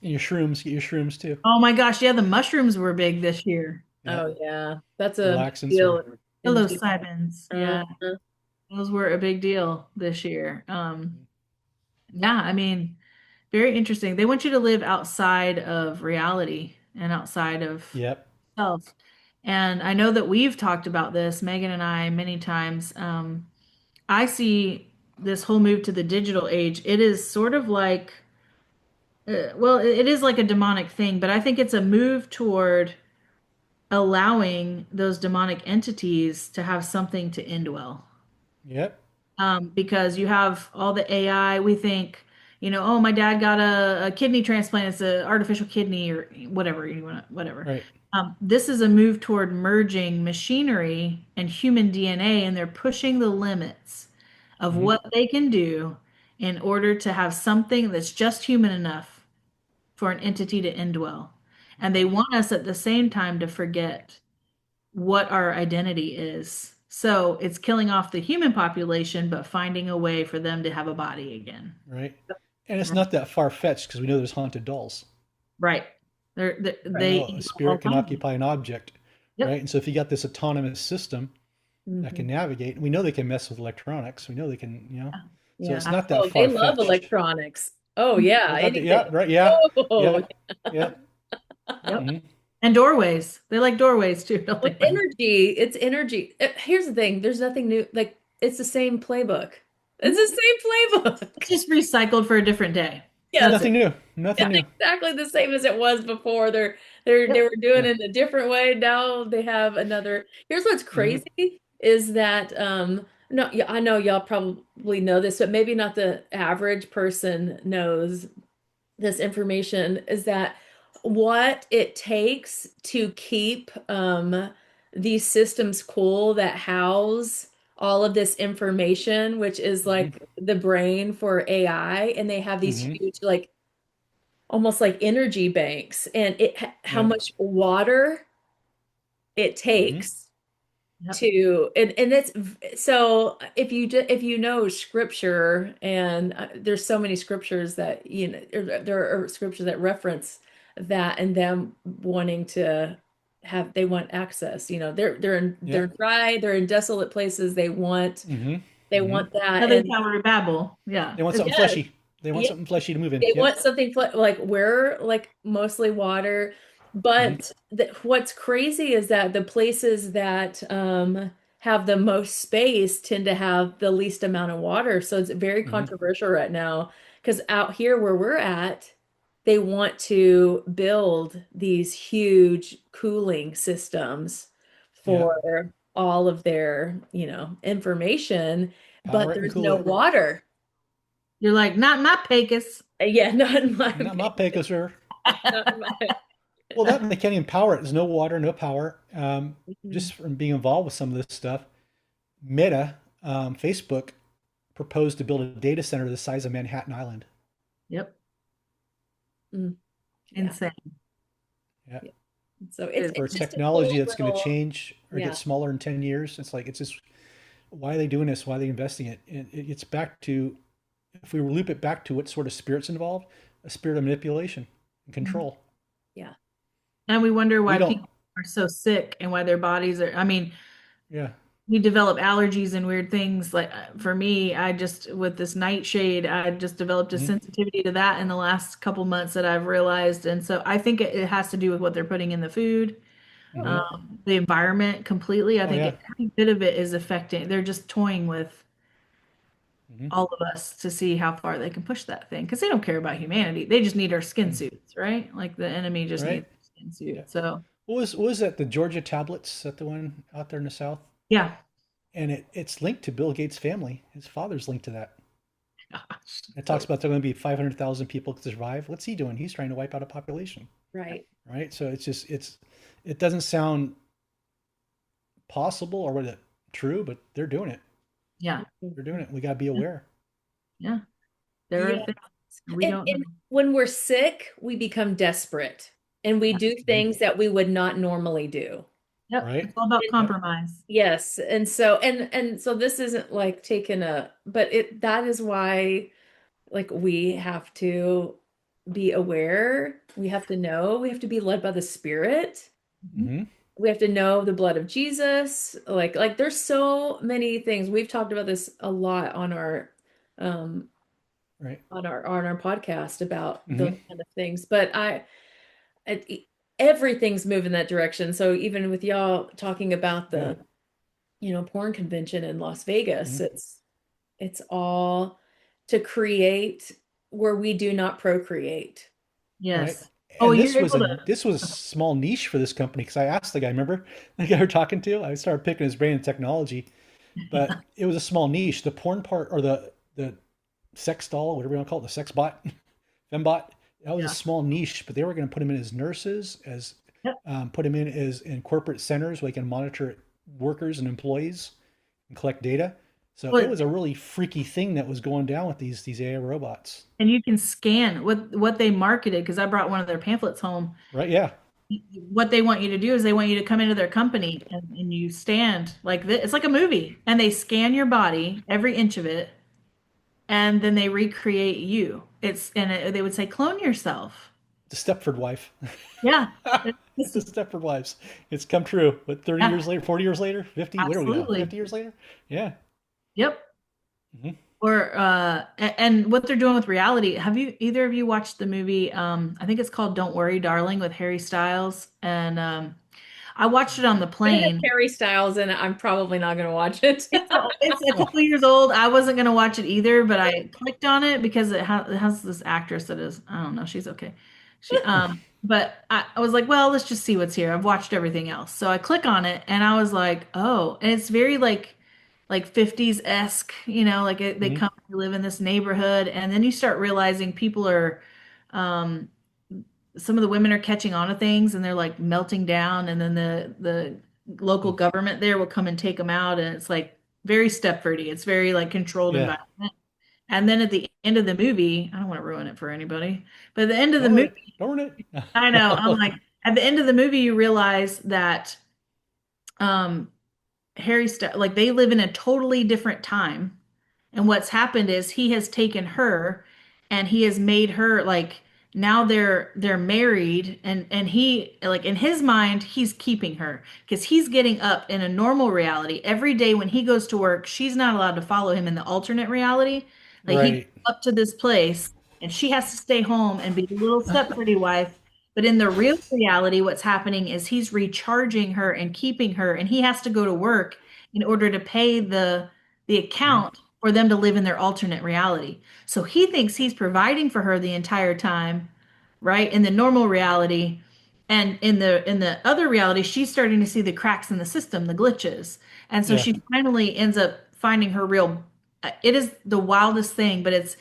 your shrooms, get your shrooms too. oh my gosh, yeah, the mushrooms were big this year. Yeah. Oh yeah, that's a big Relaxants deal or in Hello, June. Simons. Uh, Yeah, those were a big deal this year. Yeah, I mean, very interesting. They want you to live outside of reality and outside of yep. self. And I know that we've talked about this, Megan and I, many times. I see this whole move to the digital age. It is sort of like, well, it is like a demonic thing, but I think it's a move toward allowing those demonic entities to have something to indwell. Yep. Because you have all the AI. We think, oh, my dad got a kidney transplant. It's an artificial kidney or whatever you want, whatever. Right. This is a move toward merging machinery and human DNA, and they're pushing the limits of Mhm. what they can do in order to have something that's just human enough for an entity to indwell. And they Yep. want us at the same time to forget what our identity is. So it's killing off the human population, but finding a way for them to have a body again. Right. And it's not that far fetched because we know there's haunted dolls. Right. They're, We they know a eat all spirit can kinds of. occupy an object, right? Yep. And so if you got this autonomous system that can mhm. navigate, we know they can mess with electronics. We know they can, so Yeah. it's not that Oh, they far love fetched. electronics. Oh yeah, Yeah, anything. right. Yeah. Oh, Yeah. Yeah. Yep. Hmm. And doorways. They like doorways too, don't with they? energy, it's energy. Here's the thing, there's nothing new. Like it's the same playbook. It's the same It's playbook. just recycled for a different day. Yes, That's it. Nothing new. Nothing it's new. exactly the same as it was before. They Yep. were doing Yeah. it in a different way. Now they have another. Here's what's Hmm. crazy is that no, yeah, I know y'all probably know this, but maybe not the average person knows this information is that what it takes to keep these systems cool that house all of this information, which is Hmm. like the brain for AI, and they have these Hmm. huge, like almost like energy banks, and how Yep. much water it Hmm. takes Yep. to and it's so if you know scripture and there's so many scriptures that there are scriptures that reference that and them wanting to have they want access, they're Yep. dry, they're in desolate places, Hmm. they Hmm. want that Another and Tower of Babel. Yeah. They want something yes, fleshy. They want something fleshy to move in. they Yep. want something like we're like mostly water, Hmm. but what's crazy is that the places that have the most space tend to have the least amount of water. So it's very Hmm. controversial right now because out here where we're at, they want to build these huge cooling systems Yeah. for all of their, information, Power but it and there's cool no it. water. You're like, not my Pecos. Yeah, not in my Not my Pecos River. not in my Well, that and they can't even power it. There's no water, no power. Mhm. Just from being involved with some of this stuff, Meta, Facebook proposed to build a data center the size of Manhattan Island. Yep. Mm, yeah. Insane. Yeah. Yeah. So It- For it's just a cool technology that's going to little, change or get yeah, smaller in 10 years. It's like, it's just, why are they doing this? Why are they investing it? And it gets back to, if we loop it back to what sort of spirit's involved, a spirit of manipulation and control. yeah. And we wonder We why don't, people are so sick and why their bodies are, I mean, yeah. we develop allergies and weird things. Like for me, I just, with this nightshade, I just developed a Mhm. sensitivity to that in the last couple months that I've realized. And so I think it has to do with what they're putting in the food, Oh, Mhm. the environment completely. I Oh, think yeah. every bit of it is affecting, they're just toying with Mhm. all of us to see how far they can push that thing because they don't care about humanity. They just need our skin Mhm. suits, right? Like the enemy just Right? needs our skin Yeah. suit. So, What was that? The Georgia tablets? Is that the one out there in the South? yeah. And it's linked to Bill Gates' family. His father's linked to that. Gosh. It talks So, about there are going to be 500,000 people to survive. What's he doing? He's trying to wipe out a population, right. right? So it doesn't sound possible or what it true, but they're doing it. yeah. They're doing it. We got to be aware. Yeah. There are Yeah. things we And, don't know. and when we're sick, we become desperate and we Yeah. do Mhm. things that we would not normally do. Yep. Right? It's all about And Yep. compromise. yes, and so this isn't like taking a, but it that is why like we have to be aware, we have to know, we have to be led by the Spirit. Mhm. Hmm. We have to know the blood of Jesus. Like there's so many things. We've talked about this a lot um Right. on our podcast about those Hmm. kind of things. But everything's moving that direction. So even with y'all talking about Yeah. the, porn convention in Las Vegas, Hmm. it's all to create where we do not procreate. Right. Yes. Oh, And you're able to. this was a small niche for this company because I asked the guy, remember the guy we're talking to? I started picking his brain in technology, but it was a small niche. The porn part or the sex doll, whatever you want to call it, the sex bot, fembot, that was a Yeah. small niche, but they were going to put him in as nurses, as Yep. put him in as in corporate centers where he can monitor workers and employees and collect data. So it Well, was a really freaky thing that was going down with these AI robots. and you can scan what they marketed because I brought one of their pamphlets home. Right? Yeah. What they want you to do is they want you to come into their company and you stand like this. It's like a movie, and they scan your body, every inch of it, and then they recreate you. They would say, clone yourself. The Stepford wife. Yeah. The Stepford wives. It's come true. What, 30 Yeah, years later, 40 years later, 50? What are we now? absolutely. 50 years later? Yeah. Yep. Hmm. Or and what they're doing with reality. Have you either of you watched the movie? I think it's called Don't Worry, Darling with Harry Styles. And I watched it on the If it has plane. Harry Styles in it, I'm probably not going to watch it. It's a Oh. couple years old. I wasn't gonna watch it either, but I clicked on it because it has this actress that is, I don't know, she's okay. But I was like, well, let's just see what's here. I've watched everything else. So I click on it and I was like, oh, and it's very like 50s-esque, they Hmm. come to live in this neighborhood, and then you start realizing people are um some of the women are catching on to things and they're like melting down, and then the local government there will come and take them out, and it's like very Stepfordy. It's very like controlled Yeah. environment. And then at the end of the movie, I don't want to ruin it for anybody, but at the end of the Don't ruin movie, it. Don't ruin it. I know, I'm like, at the end of the movie, you realize that um like they live in a totally different time. And what's happened is he has taken her and he has made her like, now they're married, and he, like, in his mind he's keeping her because he's getting up in a normal reality every day when he goes to work. She's not allowed to follow him in the alternate reality. Like he goes Right. up to this place and she has to stay home and be the little step-pretty wife. But in the real reality, what's happening is he's recharging her and keeping her, and he has to go to work in order to pay the Mhm. account for them to live in their alternate reality. So he thinks he's providing for her the entire time, right? In the normal reality. And in the other reality, she's starting to see the cracks in the system, the glitches. And so Yeah. she finally ends up finding her real, it is the wildest thing, but it's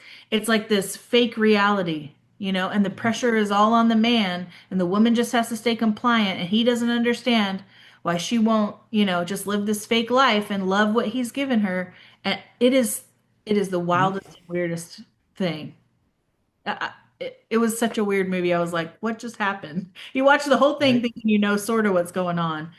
like this fake reality, you know, and the Mhm. pressure is all on the man, and the woman just has to stay compliant, and he doesn't understand why she won't, you know, just live this fake life and love what he's given her. And it is the Mhm. wildest, weirdest thing. It was such a weird movie. I was like, what just happened? You watch the whole thing Right. thinking you know sort of what's going on.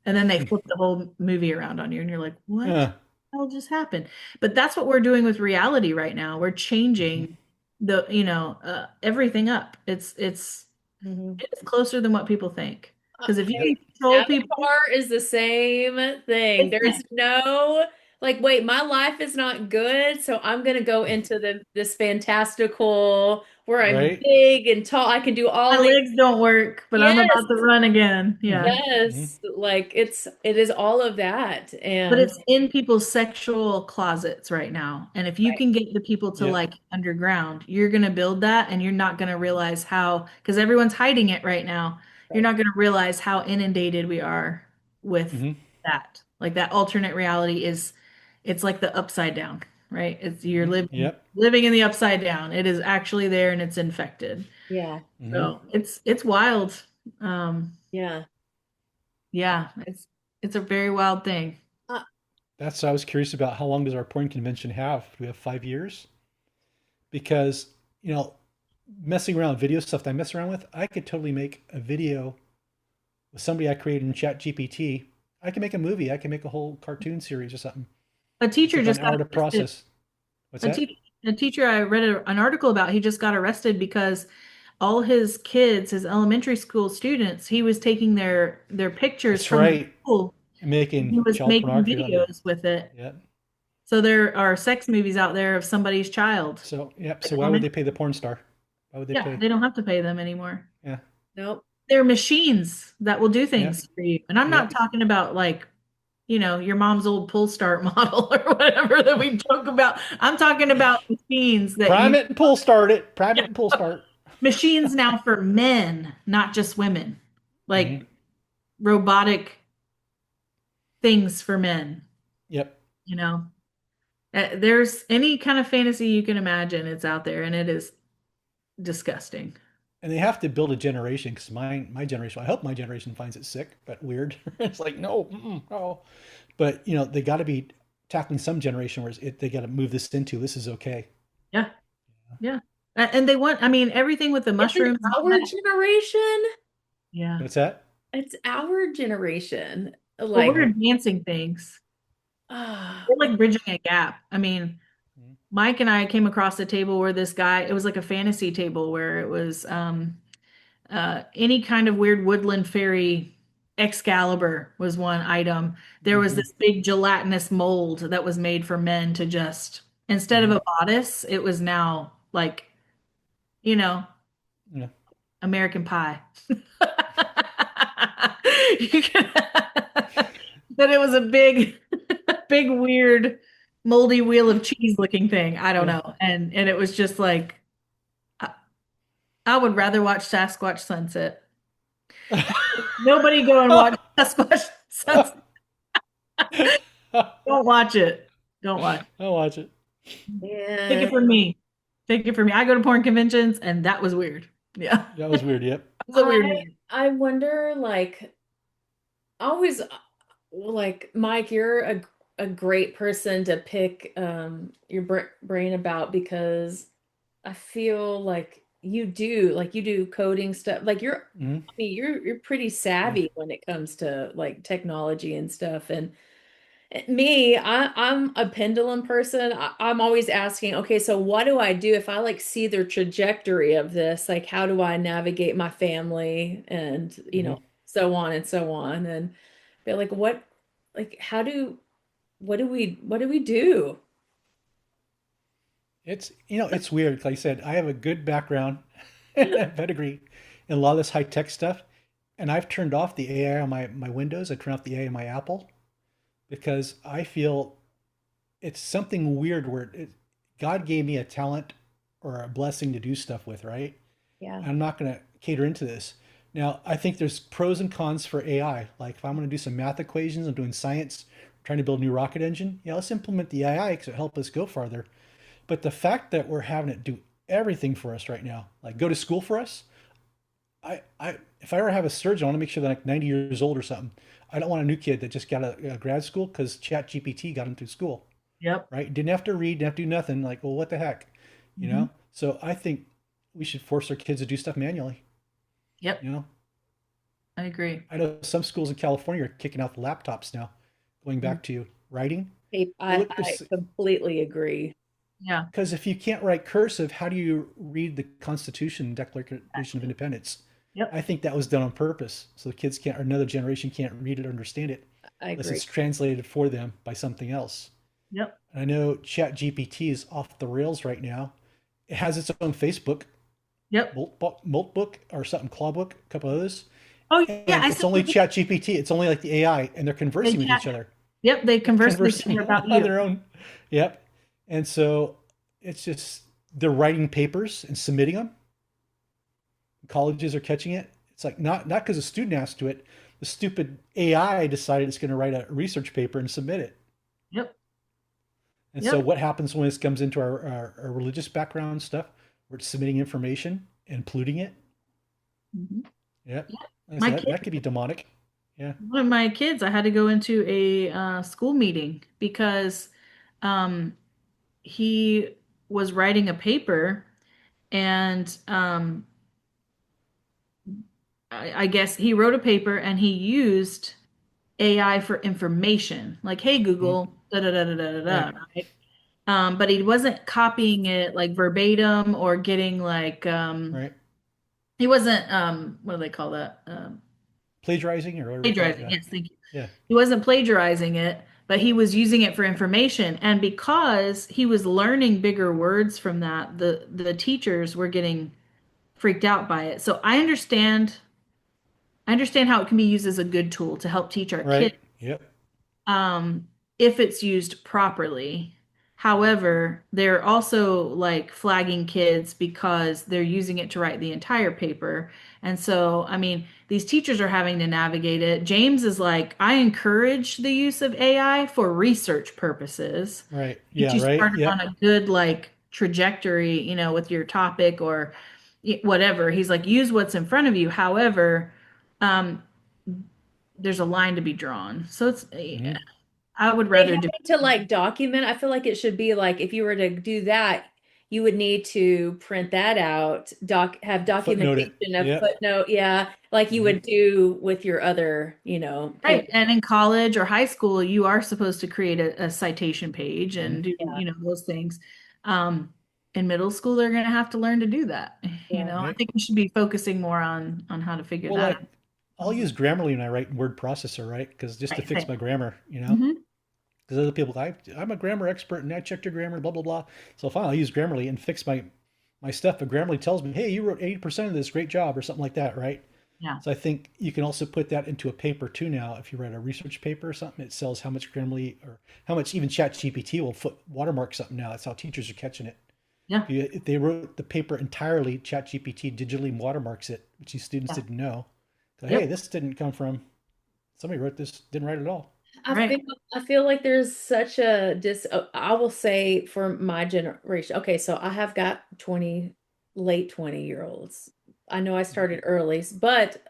And then they flip the whole movie around on you and you're like, what the Uh, hell just happened? But that's what we're doing with reality right now. We're mhm. changing the, you know, everything up. Mhm. It's closer than what people think. Because if you Yep. can control people, Avatar is the same thing. There's it's no like, wait, my life is not good, so I'm gonna go into this fantastical where I'm Right. big and tall. I can do my all these. legs don't work, but I'm Yes, about to run again. Yeah. Mhm. Mhm. yes. Like it is all of that. But And it's in people's sexual closets right now. And if you right, can get the people to Yep. like underground, you're going to build that and you're not going to realize how, because everyone's hiding it right now. You're right. not going to realize how inundated we are with Mhm. that. Like that alternate reality is, it's like the upside down, right? It's you're Mhm. living Yep. living in the upside down. It is actually there and it's infected. Yeah, Mhm. So it's wild. Um, yeah. yeah, it's a very wild thing. Uh, That's I was curious about how long does our porn convention have? Do we have 5 years? Because, you know, messing around with video stuff that I mess around with, I could totally make a video with somebody I created in Chat GPT. I can make a movie. I can make a whole cartoon series or something. A It's teacher about just an got hour to arrested. process. What's A, that? te a teacher I read an article about, he just got arrested because all his kids, his elementary school students, he was taking their pictures That's from the right. school. And Making he was child making pornography on there. videos with it. Yeah. So there are sex movies out there of somebody's child. So, yep. Like So why would they elementary. pay the porn star? Why would they Yeah, pay? they don't have to pay them anymore. Yeah. nope. They're machines that will do Yep. things for you. And I'm not Yep. talking about like, you know, your mom's old pull start model or whatever that we joke about. I'm talking about machines that Prime you it and pull start it. Prime it and pull start. machines now for men, not just women. Hmm. Like robotic things for men, Yep. you know. There's any kind of fantasy you can imagine, it's out there and it is disgusting. And they have to build a generation because my generation, I hope my generation finds it sick, but weird. It's like, no, no. But, you know, they got to be tackling some generation where they got to move this into this is okay. Yeah. Yeah. And they want, I mean, everything with the It's an mushrooms and all our that. generation. Yeah. What's that? It's our generation. Well, Like, we're Oh. advancing things. ah, We're like bridging a gap. I mean, Mhm. Mike and I came across a table where this guy, it was like a fantasy table where it was any kind of weird woodland fairy. Excalibur was one item. There was Mhm. this big gelatinous mold that was made for men to just, instead of Mhm. a bodice, it was now like, you know, Yeah. American Pie. You can- But it was a big, big, weird, moldy wheel of cheese looking thing. I don't Yeah. know. And it was just like, I, I would rather watch Sasquatch Sunset. Nobody go and watch Sasquatch Sunset. Don't watch it. Don't watch. I'll watch it. Take it man. from me. Take it from me. I go to porn conventions, and that was weird. Yeah, That was weird. Yep. it was a weird I movie. I wonder, like, always like Mike, you're a great person to pick your brain about because I feel like you do coding stuff. Like Hmm. I mean, you're pretty Yeah. savvy when it comes to like technology and stuff. And me, I'm a pendulum person. I'm always asking, okay, so what do I do if I like see the trajectory of this? Like, how do I navigate my family and, Hmm. so on and so on? And be like, like, what do we do? It's, you know, it's weird. Like I said, I have a good background and pedigree in a lot of this high tech stuff. And I've turned off the AI on my Windows. I turned off the AI on my Apple because I feel it's something weird where God gave me a talent or a blessing to do stuff with, right? Yeah. I'm not going to cater into this. Now, I think there's pros and cons for AI. Like if I'm going to do some math equations, I'm doing science, trying to build a new rocket engine. Yeah, let's implement the AI because it help us go farther. But the fact that we're having it do everything for us right now, like go to school for us, if I ever have a surgeon, I want to make sure they're like 90 years old or something. I don't want a new kid that just got a grad school because Chat GPT got him through school, Yep. right? Didn't have to read, didn't have to do nothing. Like, well, what the heck, you Hmm. know? So I think we should force our kids to do stuff manually. Yep. You know, I agree. I know some schools in California are kicking out the laptops now, going back to writing. Well, look, I completely agree. Yeah. because if you can't write cursive, how do you read the Constitution, Declaration of Independence? Yep. I think that was done on purpose, so the kids can't, or another generation can't read it or understand it I unless agree. it's translated for them by something else. Yep. And I know Chat GPT is off the rails right now. It has its own Facebook, Yep. Moltbook, or something, Clawbook, a couple others. Oh yeah, And I it's saw only Chat GPT. It's only like the AI, and they're they conversing with chat. each other. Yep, they converse with each Conversing other about on you. their own. Yep. And so it's just they're writing papers and submitting them. Colleges are catching it. It's like not because a student asked to it. The stupid AI decided it's going to write a research paper and submit it. Yep. And so Yep. what happens when this comes into our religious background stuff? We're submitting information and polluting it. Mhm. Yep. Yeah. And My so that, kid, that could be demonic. Yeah. one of my kids, I had to go into a school meeting because um, he was writing a paper and I guess he wrote a paper and he used AI for information, like, hey, Mhm. Google, da da da da da da Right. da, right? But he wasn't copying it like verbatim or getting like Right. he wasn't what do they call that? Plagiarizing or whatever you call it. Plagiarizing. Yeah. Yes, thank you. Yeah. He wasn't plagiarizing it, but he was using it for information. And because he was learning bigger words from that, the teachers were getting freaked out by it. So I understand how it can be used as a good tool to help teach our kids Right. Yep. um, if it's used properly. However, they're also like flagging kids because they're using it to write the entire paper. And so, I mean, these teachers are having to navigate it. James is like, I encourage the use of AI for research purposes. Right. Get Yeah. you Right. started on Yep. a good like trajectory, with your topic or whatever. He's like, use what's in front of you. However, um, there's a line to be drawn. So it's Hmm. I would They rather having to like document, I feel like it should be like if you were to do that, you would need to print that out, have Footnote it. documentation of Yep. footnote, yeah, like you Hmm. would do with your other, right. And in college or high school, you are supposed to create a citation page Hmm. and do, yeah, those things. Um, in middle school, they're going to have to learn to do that. yeah. I Right. think we should be focusing more on how to figure Well, that like out. I'll use Grammarly when I write in word processor, right? Because just to Right. fix my grammar, Hmm. Because other people, I'm a grammar expert and I checked your grammar, blah blah blah. So fine, I'll use Grammarly and fix my stuff. But Grammarly tells me, hey, you wrote 80% of this, great job, or something like that, right? Yeah. So I think you can also put that into a paper too now. If you write a research paper or something, it tells how much Grammarly or how much even ChatGPT will watermark something now. That's how teachers are catching it. Yeah. If they wrote the paper entirely, ChatGPT digitally watermarks it, which these students Yeah. didn't know. So, hey, Yep. this didn't come from somebody wrote this, didn't write it at all. I Right. feel I feel like there's such a I will say for my generation. Okay, so I have got 20 late 20-year-olds. I know I started early, but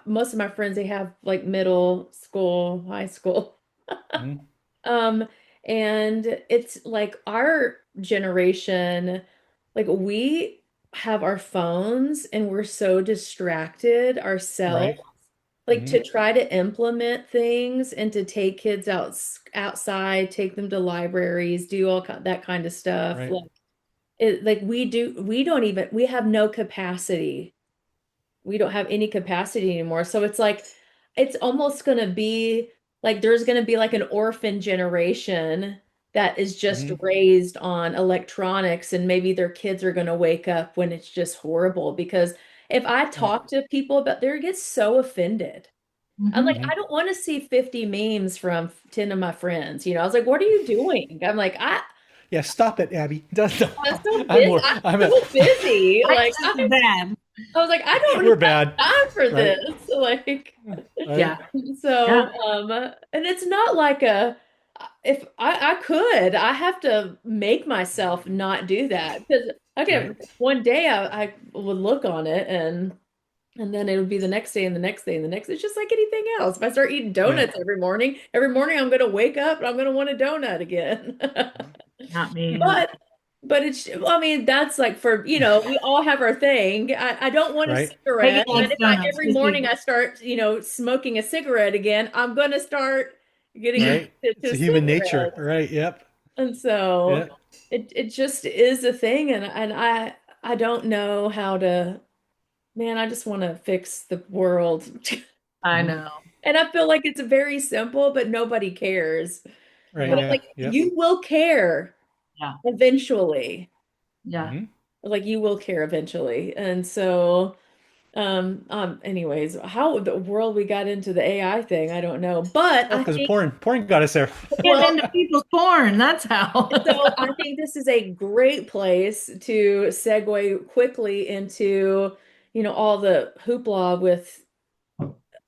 most of my friends they have like middle school, high school. Mhm. Um, and it's like our generation, like we have our phones and we're so distracted ourselves, Right. like Hmm. to try to implement things and to take kids outside, take them to libraries, do that kind of stuff. Right. Like like we have no capacity, we don't have any capacity anymore. So it's like it's almost going to be like there's going to be like an orphan generation that is just Hmm. raised on electronics, and maybe their kids are going to wake up when it's just horrible. Because if I Right. talk to people about, they get so offended. I'm like, Hmm. Hmm. I don't want to see 50 memes from 10 of my friends. I was like, what are you doing? I'm like, Yeah, stop it, Abby. I'm so I'm busy. more. I'm I'm a. so busy. Life's Like, just bad. I was like, I don't We're have bad. time for Right. this. Like, Right? Yeah. so, Yeah. and it's not like a, if I could, I have to make myself not do that because Right. one day I would look on it and then it would be the next day and the next day and the next. It's just like anything else. If I start eating Yeah. donuts every morning I'm going to wake up and I'm going to want a donut again. Not me. But it's, I mean, that's like for, we all have our thing. I don't want a Right. cigarette, Megan but likes if donuts. every morning I start, smoking a cigarette again, I'm going to start getting Right. addicted It's to a human nature. cigarettes. Right. Yep. And so Yeah. it just is a thing. And I don't know how to, man, I just want to fix the world. I Mhm. know. And I feel like it's very simple, but nobody cares. Right. But Yeah. I'm Yeah. like, Yep. you will care Yeah. eventually. Yeah. Mhm. Like you will care eventually. And so, anyways, how the world we got into the AI thing, I don't know. But Oh, I because think, porn got us there. Getting well, into people's porn. That's how. so I think this is a great place to segue quickly into, all the hoopla with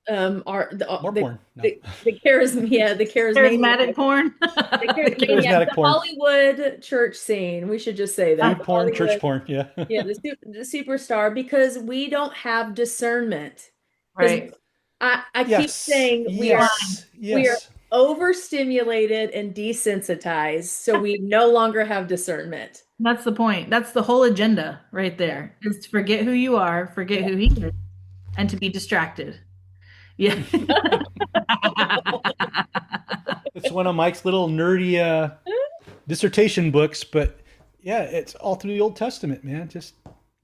our More porn. No. the charism, yeah, the Charismatic charismatic, porn. the charismatic, Charismatic the porn. Hollywood church scene. We should just say that Food the porn, church Hollywood, porn. Yeah. yeah, the superstar because we don't have discernment. Because Right. I keep Yes. saying Yes. we are Yes. overstimulated and desensitized, so we no longer have discernment. That's the point. That's the whole agenda right there. Is to forget who you are, forget who he is, and to be distracted. Yeah. It's one of Mike's little nerdy dissertation books, but yeah, it's all through the Old Testament, man. Just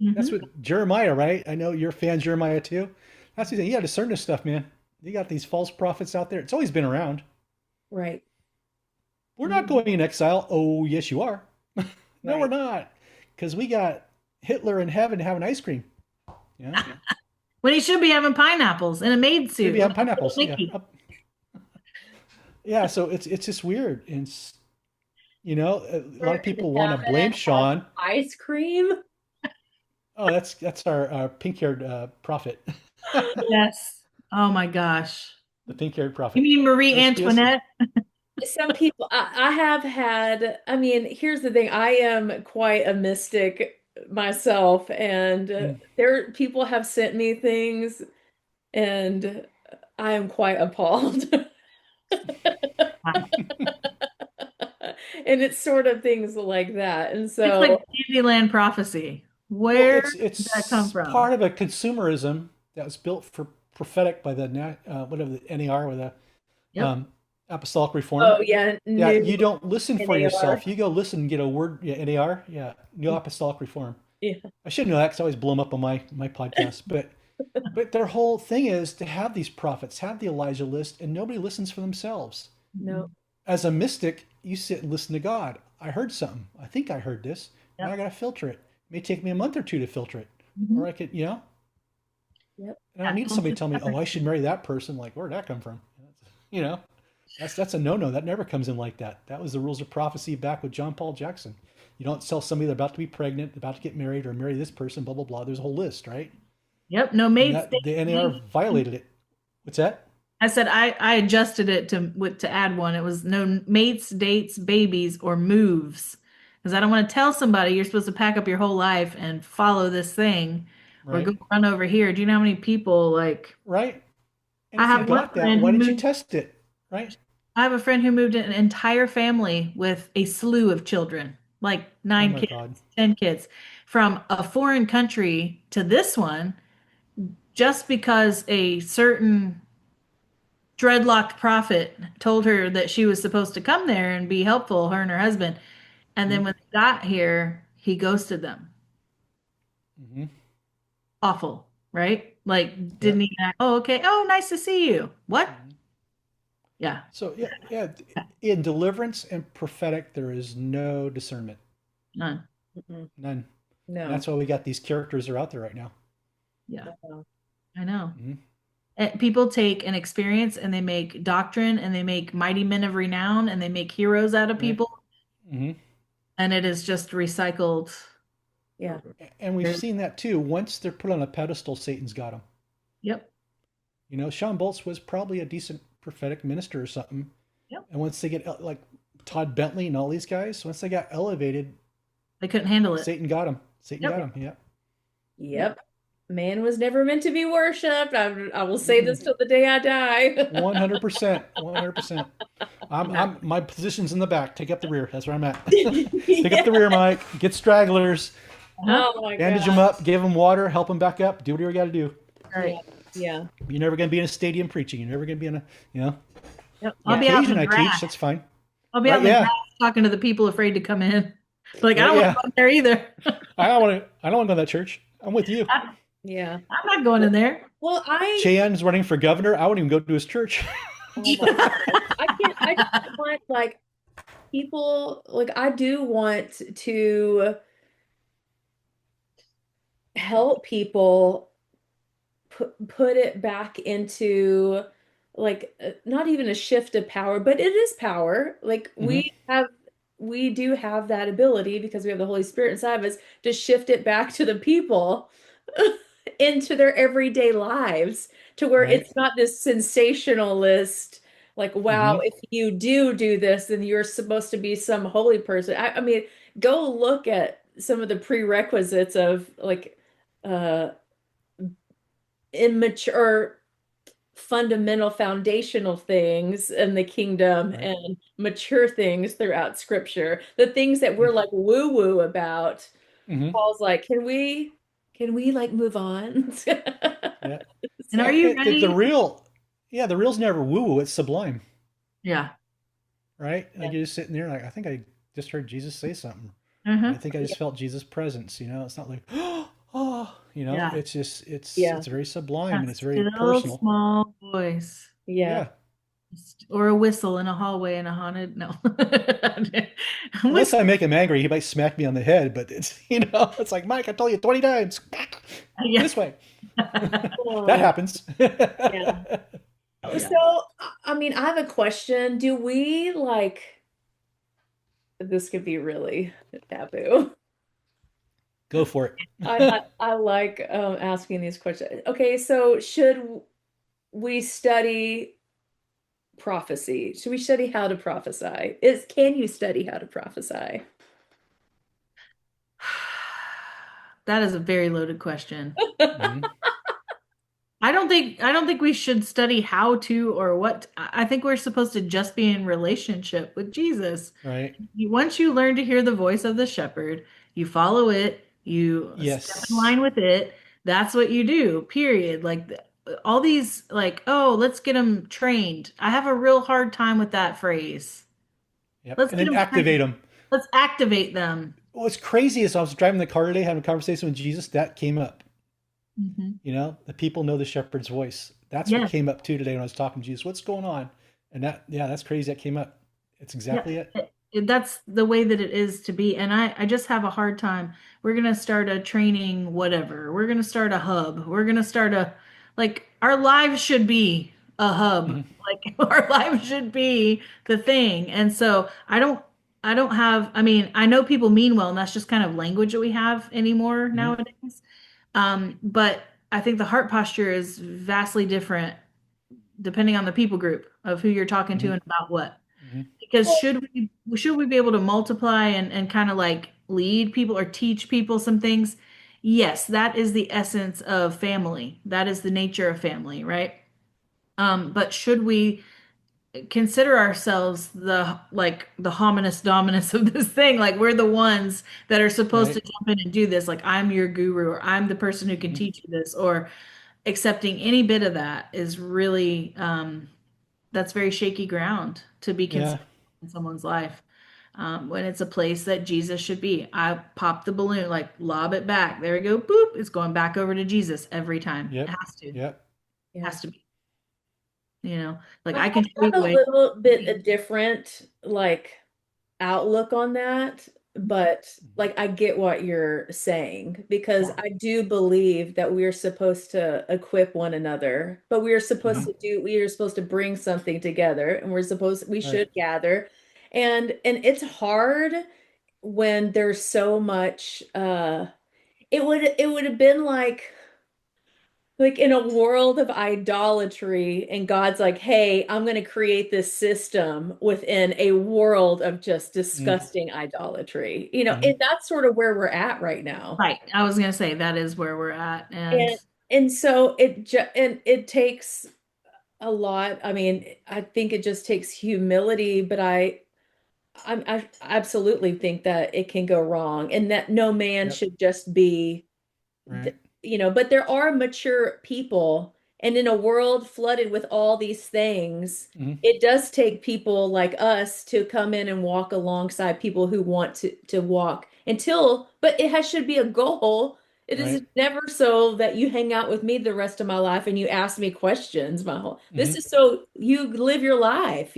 that's Mhm. what Jeremiah, right? I know you're a fan of Jeremiah too. That's the thing. You got to discern this stuff, man. You got these false prophets out there. It's always been around. Right. We're not going in exile. Oh, yes, you are. No, we're Right. not. Because we got Hitler in heaven having ice cream. Yeah. When he should be having pineapples in a maid suit. Maybe having like a little pineapples. Yeah. Mickey. Yeah. So it's just weird. And, a lot of people want to Have blame Sean. ice cream. Oh, that's our pink-haired prophet. Yes. Oh my gosh. The pink-haired You prophet. mean Marie Yes, yes. Antoinette? Some people, I have had, I mean, here's the thing, I am quite a mystic myself, and Mm. people have sent me things, and I am quite appalled. And it's sort of things like that. And It's so, like Candyland prophecy. Well, Where it's did that come from? part of a consumerism that was built for prophetic by the whatever the NAR or the Yep. Apostolic Reform. oh yeah, Yeah, new you don't listen for NAR. yourself. You go listen and get a word. Yeah, NAR. Yeah, New Apostolic Reform. Yeah. I should know that because I always blow them up on my podcast. But their whole thing is to have these prophets, have the Elijah list, and nobody listens for themselves. No. As a mystic, you sit and listen to God. I heard something. I think I heard this. Yep. Now I got to filter it. It may take me a month or two to filter it, Mhm. or I could, Yep. And I don't need somebody to tell me, oh, I should marry that person. Like, where'd that come from? You know, that's a no-no. That never comes in like that. That was the rules of prophecy back with John Paul Jackson. You don't tell somebody they're about to be pregnant, about to get married, or marry this person, blah, blah, blah. There's a whole list, right? Yep. No And maid that, state. the NAR violated it. What's that? I said I adjusted it to add one. It was no mates, dates, babies, or moves. Because I don't want to tell somebody you're supposed to pack up your whole life and follow this thing or Right. go run over here. Do you know how many people like Right. And I if you have one got that, friend why who didn't you moved test it? Right? I have a friend who moved an entire family with a slew of children, like Oh 9 my kids, God. 10 kids, from a foreign country to this one, just because a certain dreadlocked prophet told her that she was supposed to come there and be helpful, her and her husband. And then Mhm. when they got here, he ghosted them. Mhm. Awful, right? Like, didn't Yep. even act, oh, okay. Oh, nice to see you. What? Mhm. Yeah. So yeah. In deliverance and prophetic, there is no discernment, None. Mm-mm. none. No. And that's why we got these characters that are out there right now. Yeah. No. I know. Mhm. People take an experience and they make doctrine and they make mighty men of renown and they make heroes out of Right. people, Hmm. and it is just recycled Yeah. And we've There's- seen that too. Once they're put on a pedestal, Satan's got them. Yep. You know, Sean Boltz was probably a decent prophetic minister or something. Yep. And once they get like Todd Bentley and all these guys, once they got elevated, They couldn't handle it. Satan got him. Satan Yep. got him. Yeah. Yep. Man was never meant to be worshipped. I will say this till the day I die. 100%. 100%. My position's in the back. Take up the rear. That's where I'm at. Take up the rear, Mike. Get stragglers. Oh my Bandage God. them up. Give them water. Help them back up. Do whatever you got to do. Right. Yeah. You're never going to be in a stadium preaching. You're never going to be in a, Yep. I'll be out in occasion the I grass. teach. That's fine. I'll be out in the Yeah. grass talking to the people afraid to come in. Like, I don't Yeah. want to go in there either. I don't want to go to that church. I'm with you. Yeah. I'm not going in there. Well, Cheyenne's running for governor. I wouldn't even go to his church. oh my God. I just want like people like I do want to help people put it back into like not even a shift of power, but it is power. Like we do have that ability because we have the Holy Spirit inside of us to shift it back to the people into their everyday lives to where Right. it's not this sensationalist like wow if you do this then you're supposed to be some holy person. I mean go look at some of the prerequisites of like immature fundamental foundational things in the kingdom Right. and mature things throughout scripture, the things that we're like woo woo about. Paul's like, can we like move on? Yeah. And are you The ready? the real's never woo-woo. It's sublime. Yeah. Right? Like you're just sitting there like, I think I just heard Jesus say something. Mhm. I think I just felt Jesus' presence. It's not like, oh, Yeah. it's just, it's Yeah. very sublime and That it's very still personal. small voice. Yeah. Or a whistle in a hallway in a haunted. No. Unless I make him angry, he might smack me on the head, but it's, it's like, Mike, I told you 20 times. Yeah. This way. Oh, That happens. yeah. So, I mean, I have a question. Do we like this could be really taboo. Go for it. I like asking these questions. Okay, so should we study prophecy? Should we study how to prophesy? Can you study how to prophesy? That is a very loaded question. Mhm. I don't think we should study how to or what. I think we're supposed to just be in relationship with Jesus. Right. Once you learn to hear the voice of the shepherd, you follow it, you Yes. step in line with it. That's what you do, period. Like all these like, oh, let's get them trained. I have a real hard time with that phrase. Yep. Let's And get then 'em activate trained. them. Let's activate them. What's crazy is I was driving the car today, having a conversation with Jesus. That came up. Mhm. The people know the shepherd's voice. That's Yeah. what came up too today when I was talking to Jesus. What's going on? And that's crazy. That came up. It's exactly it. That's the way that it is to be. And I just have a hard time. We're going to start a training, whatever. We're going to start a hub. We're going to start like, our lives should be a hub. Mhm. Like, our lives should be the thing. And so I don't have, I mean, I know people mean well, and that's just kind of language that we have anymore nowadays. But I think the heart posture is vastly different depending on the people group of who you're talking to and about what. Because should we be able to multiply and kind of like lead people or teach people some things? Yes, that is the essence of family. That is the nature of family, right? But should we consider ourselves the hominis dominus of this thing? Like we're the ones that are supposed to Right. jump in and do this. Like I'm your guru, or I'm the person who can teach you this, or accepting any bit of that is really that's very shaky ground to be Yeah. considered in someone's life. When it's a place that Jesus should be. I pop the balloon, like lob it back. There we go. Boop. It's going back over to Jesus every time. Yep. It has to. Yep. It has to be. Like I can have show a you little bit a different like outlook on that, but like I get what you're saying because Yeah. I do believe that we are supposed to equip one another, but we are supposed to bring something together and we should Right. gather. And it's hard when there's so much it would have been like in a world of idolatry, and God's like, hey, I'm going to create this system within a world of just Mm, disgusting idolatry. mhm. And that's sort of where we're at right now. Right. I was gonna say that is where we're at. And And so it takes a lot. I mean, I think it just takes humility, but I absolutely think that it can go wrong, and that no man Yep. should just be Right. but there are mature people, and in a world flooded with all these things, Mhm. it does take people like us to come in and walk alongside people who want to walk but should be a goal. It is Right. never so that you hang out with me the rest of my life and you ask me questions this Mhm. is so you live your life,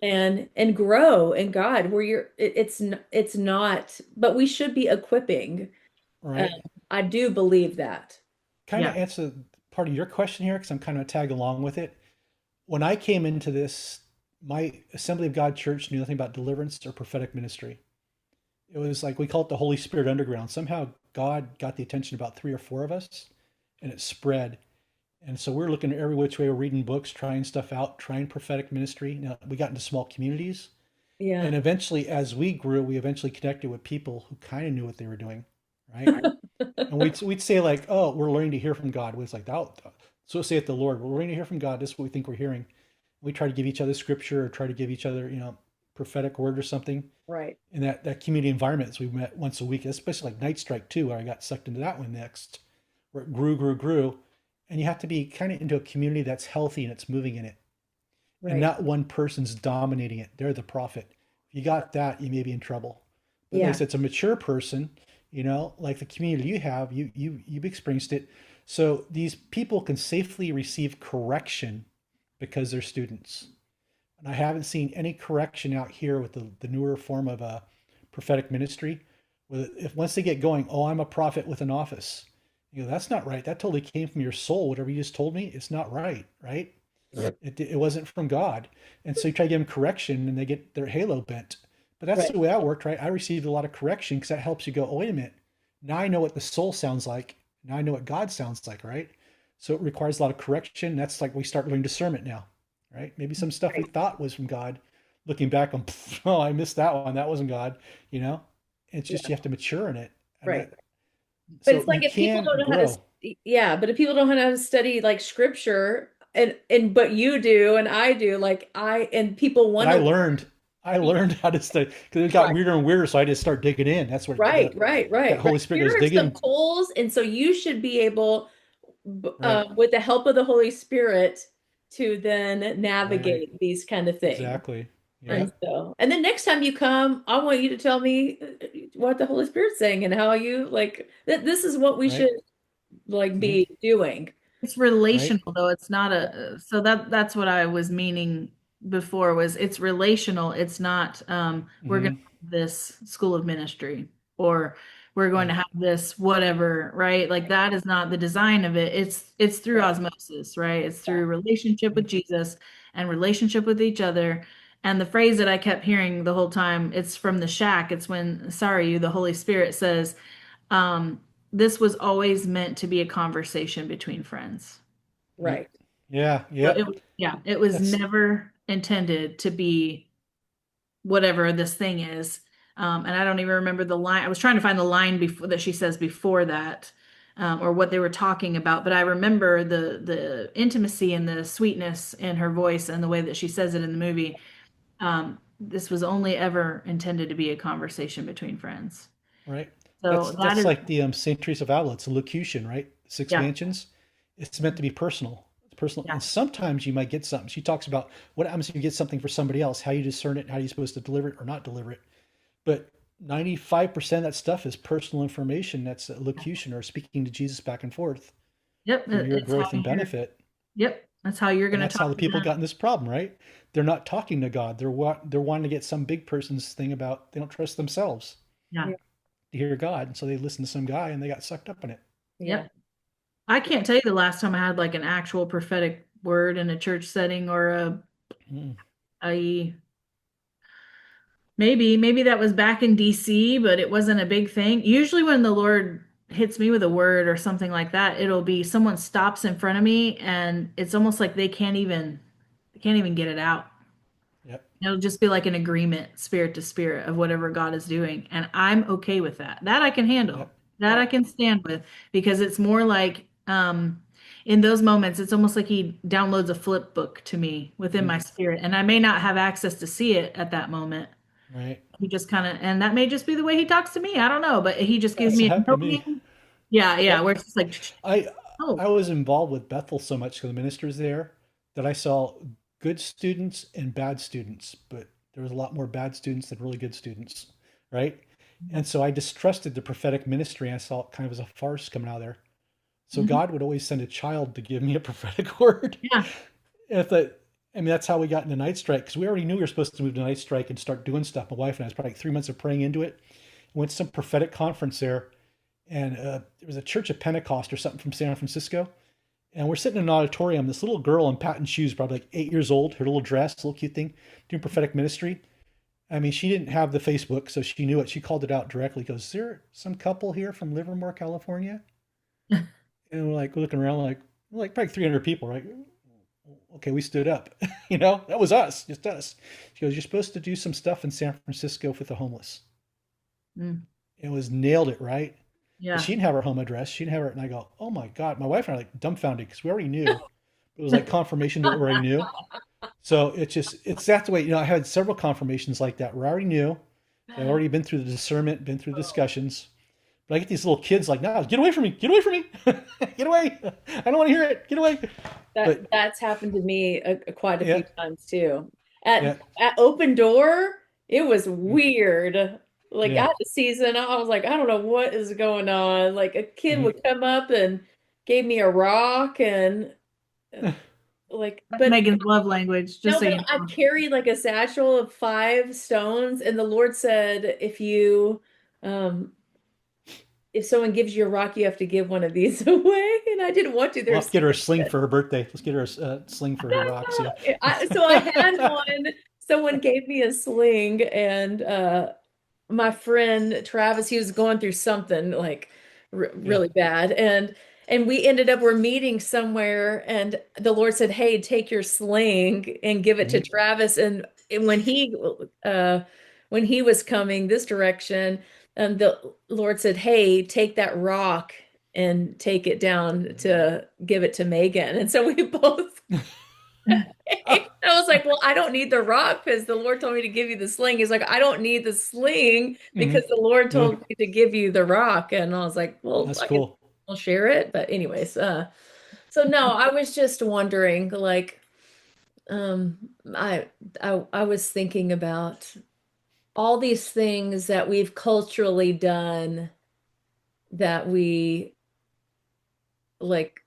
and grow in God where it's not, but we should be equipping. um, Right. I do believe that. Kind of yeah, answer part of your question here because I'm kind of tag along with it. When I came into this, my Assembly of God church knew nothing about deliverance or prophetic ministry. It was like we call it the Holy Spirit underground. Somehow God got the attention of about three or four of us, and it spread. And so we're looking at every which way. We're reading books, trying stuff out, trying prophetic ministry. Now we got into small communities, Yeah. and eventually, as we grew, we eventually connected with people who kind of knew what they were doing, right? And we'd say like, "Oh, we're learning to hear from God." It's like, "Oh, so saith the Lord. We're learning to hear from God. This is what we think we're hearing." We try to give each other scripture or try to give each other, prophetic word or something Right. in that community environment. So we met once a week, especially like Night Strike too, where I got sucked into that one next, where it grew. And you have to be kind of into a community that's healthy and it's moving in it. And Right. not one person's dominating it. They're the prophet. If you got that, you may be in trouble. But like I Yeah. said, it's a mature person, like the community you have, you've experienced it. So these people can safely receive correction because they're students. And I haven't seen any correction out here with the newer form of a prophetic ministry. With if once they get going, oh, I'm a prophet with an office. That's not right. That totally came from your soul. Whatever you just told me, it's not right, right? It wasn't from God. And so you try to give them correction and they get their halo bent. But that's Right. the way I worked, right? I received a lot of correction because that helps you go, oh, wait a minute. Now I know what the soul sounds like. Now I know what God sounds like, right? So it requires a lot of correction. That's like we start learning discernment now, right? Maybe some stuff we Right. thought was from God, looking back on, oh, I missed that one. That wasn't God, you know? It's just Yeah. you have to mature in it. And Right. But so it's you like if people can don't know how to grow. yeah, but if people don't know how to study like scripture, and but you do and I do, and people But want I to learned, I learn. learned how to study because it got Right. weirder and weirder. So I just start digging in. That's what Right, right, that right, right. Holy Spirit Here goes are some digging. tools, and so you should be able, Right, with the help of the Holy Spirit, to then right, navigate these kind of things. exactly. Yeah, And then next time you come, I want you to tell me what the Holy Spirit's saying and how you like that. This is what we right, should like hmm, be doing. it's right, relational though. It's not Yeah. so that's what I was meaning before was it's relational. It's not we're going to hmm, have this school of ministry or we're going to right, have this whatever, right? Like that is not the design of it. It's through Right. osmosis, right? It's Yeah. through relationship hmm, with Jesus and relationship with each other. And the phrase that I kept hearing the whole time, it's from the shack. It's when, sorry, you, the Holy Spirit says, um, this was always meant to be a conversation between friends. mm, Right. yeah, So yep. yeah, it was That's never intended to be whatever this thing is. And I don't even remember the line. I was trying to find the line before that she says before that, or what they were talking about. But I remember the intimacy and the sweetness in her voice and the way that she says it in the movie. This was only ever intended to be a conversation between friends. right. So that That's is, like the Saint Teresa of Avila. It's a locution, right? Six yeah, mansions. It's meant to be personal. It's personal, yeah, and sometimes you might get something. She talks about what happens if you get something for somebody else, how you discern it, how you're supposed to deliver it or not deliver it. But 95% of that stuff is personal information. That's a locution or speaking to Jesus back and forth yep. for your It's how growth and you're, benefit. yep, that's how you're And going to that's how talk the to people got them. in this problem, right? They're not talking to God. They're wanting to get some big person's thing about they don't trust themselves Yeah, Yeah. to hear God. And so they listen to some guy and they got sucked up in it. Yeah. yep. I can't tell you the last time I had like an actual prophetic word in a church setting or Mm, a Maybe that was back in DC, but it wasn't a big thing. Usually when the Lord hits me with a word or something like that, it'll be someone stops in front of me and it's almost like they can't even get it out. Yep. It'll just be like an agreement, spirit to spirit, of whatever God is doing. And I'm okay with that. That I can handle. Yep. That I can stand with because it's more like in those moments, it's almost like he downloads a flip book to me within Mhm. my spirit. And I may not have access to see it at that moment. Right. He just kind of, and that may just be the way he talks to me. I don't know, but he just gives That's me what a happened to me. knowing. Yeah, yeah, Yep. where it's just like, I oh, I was involved with Bethel so much because the ministers there that I saw good students and bad students, but there was a lot more bad students than really good students, right? And so I distrusted the prophetic ministry. I saw it kind of as a farce coming out of there. So mhm, God would always send a child to give me a prophetic word. yeah, If that, I mean, that's how we got into Night Strike because we already knew we were supposed to move to Night Strike and start doing stuff. My wife and I, it was probably like 3 months of praying into it. Went to some prophetic conference there, and there was a church of Pentecost or something from San Francisco. And we're sitting in an auditorium. This little girl in patent shoes, probably like 8 years old, her little dress, little cute thing, doing prophetic ministry. I mean, she didn't have the Facebook, so she knew it. She called it out directly. Goes, "Is there some couple here from Livermore, California?" And we're like looking around, like probably 300 people, right? Okay, we stood up. That was us, just us. She goes, "You're supposed to do some stuff in San Francisco with the homeless." mm, It was nailed it, right? But yeah. she didn't have her home address. She didn't have her, and I go, "Oh my God." My wife and I are like dumbfounded because we already knew. It was like confirmation to what we already knew. So it's that way. I had several confirmations like that where I already knew. I've already been through the discernment, been through the discussions. But I get these little kids like, "No, get away from me, get away from me, get away. I don't want to hear it, get away." But That's happened to me quite a yeah, few times too. yeah, At Open Door, it was mm, weird. Like I yeah, had a season, I was like, I don't know what is going on. Like a kid mhm. would come up and gave me a rock and like, That's but Megan's love language, just no, so but you I know. carried like a satchel of 5 stones, and the Lord said, um, if someone gives you a rock, you have to give one of these away. And I didn't want to. We'll They're have to so get her a sling good. for her birthday. Let's get her a sling for her rocks. Yeah. So I had one. Someone gave me a sling, and my friend Travis, he was going through something like Yeah. really bad, and we ended up we're meeting somewhere, and the Lord said, "Hey, take your sling and give it to Mhm. Travis." And uh when he was coming this direction, the Lord said, "Hey, take that rock and take it down to give it to Megan." And so we both I was like, well, I don't need the rock because the Lord told me to give you the sling. He's like, I don't need the sling because Mhm. the Lord Yeah, told me to give you the rock. And I was like, well, that's I guess cool. I'll share it. But anyways, so no, I was just wondering, like, um, I I was thinking about all these things that we've culturally done that we like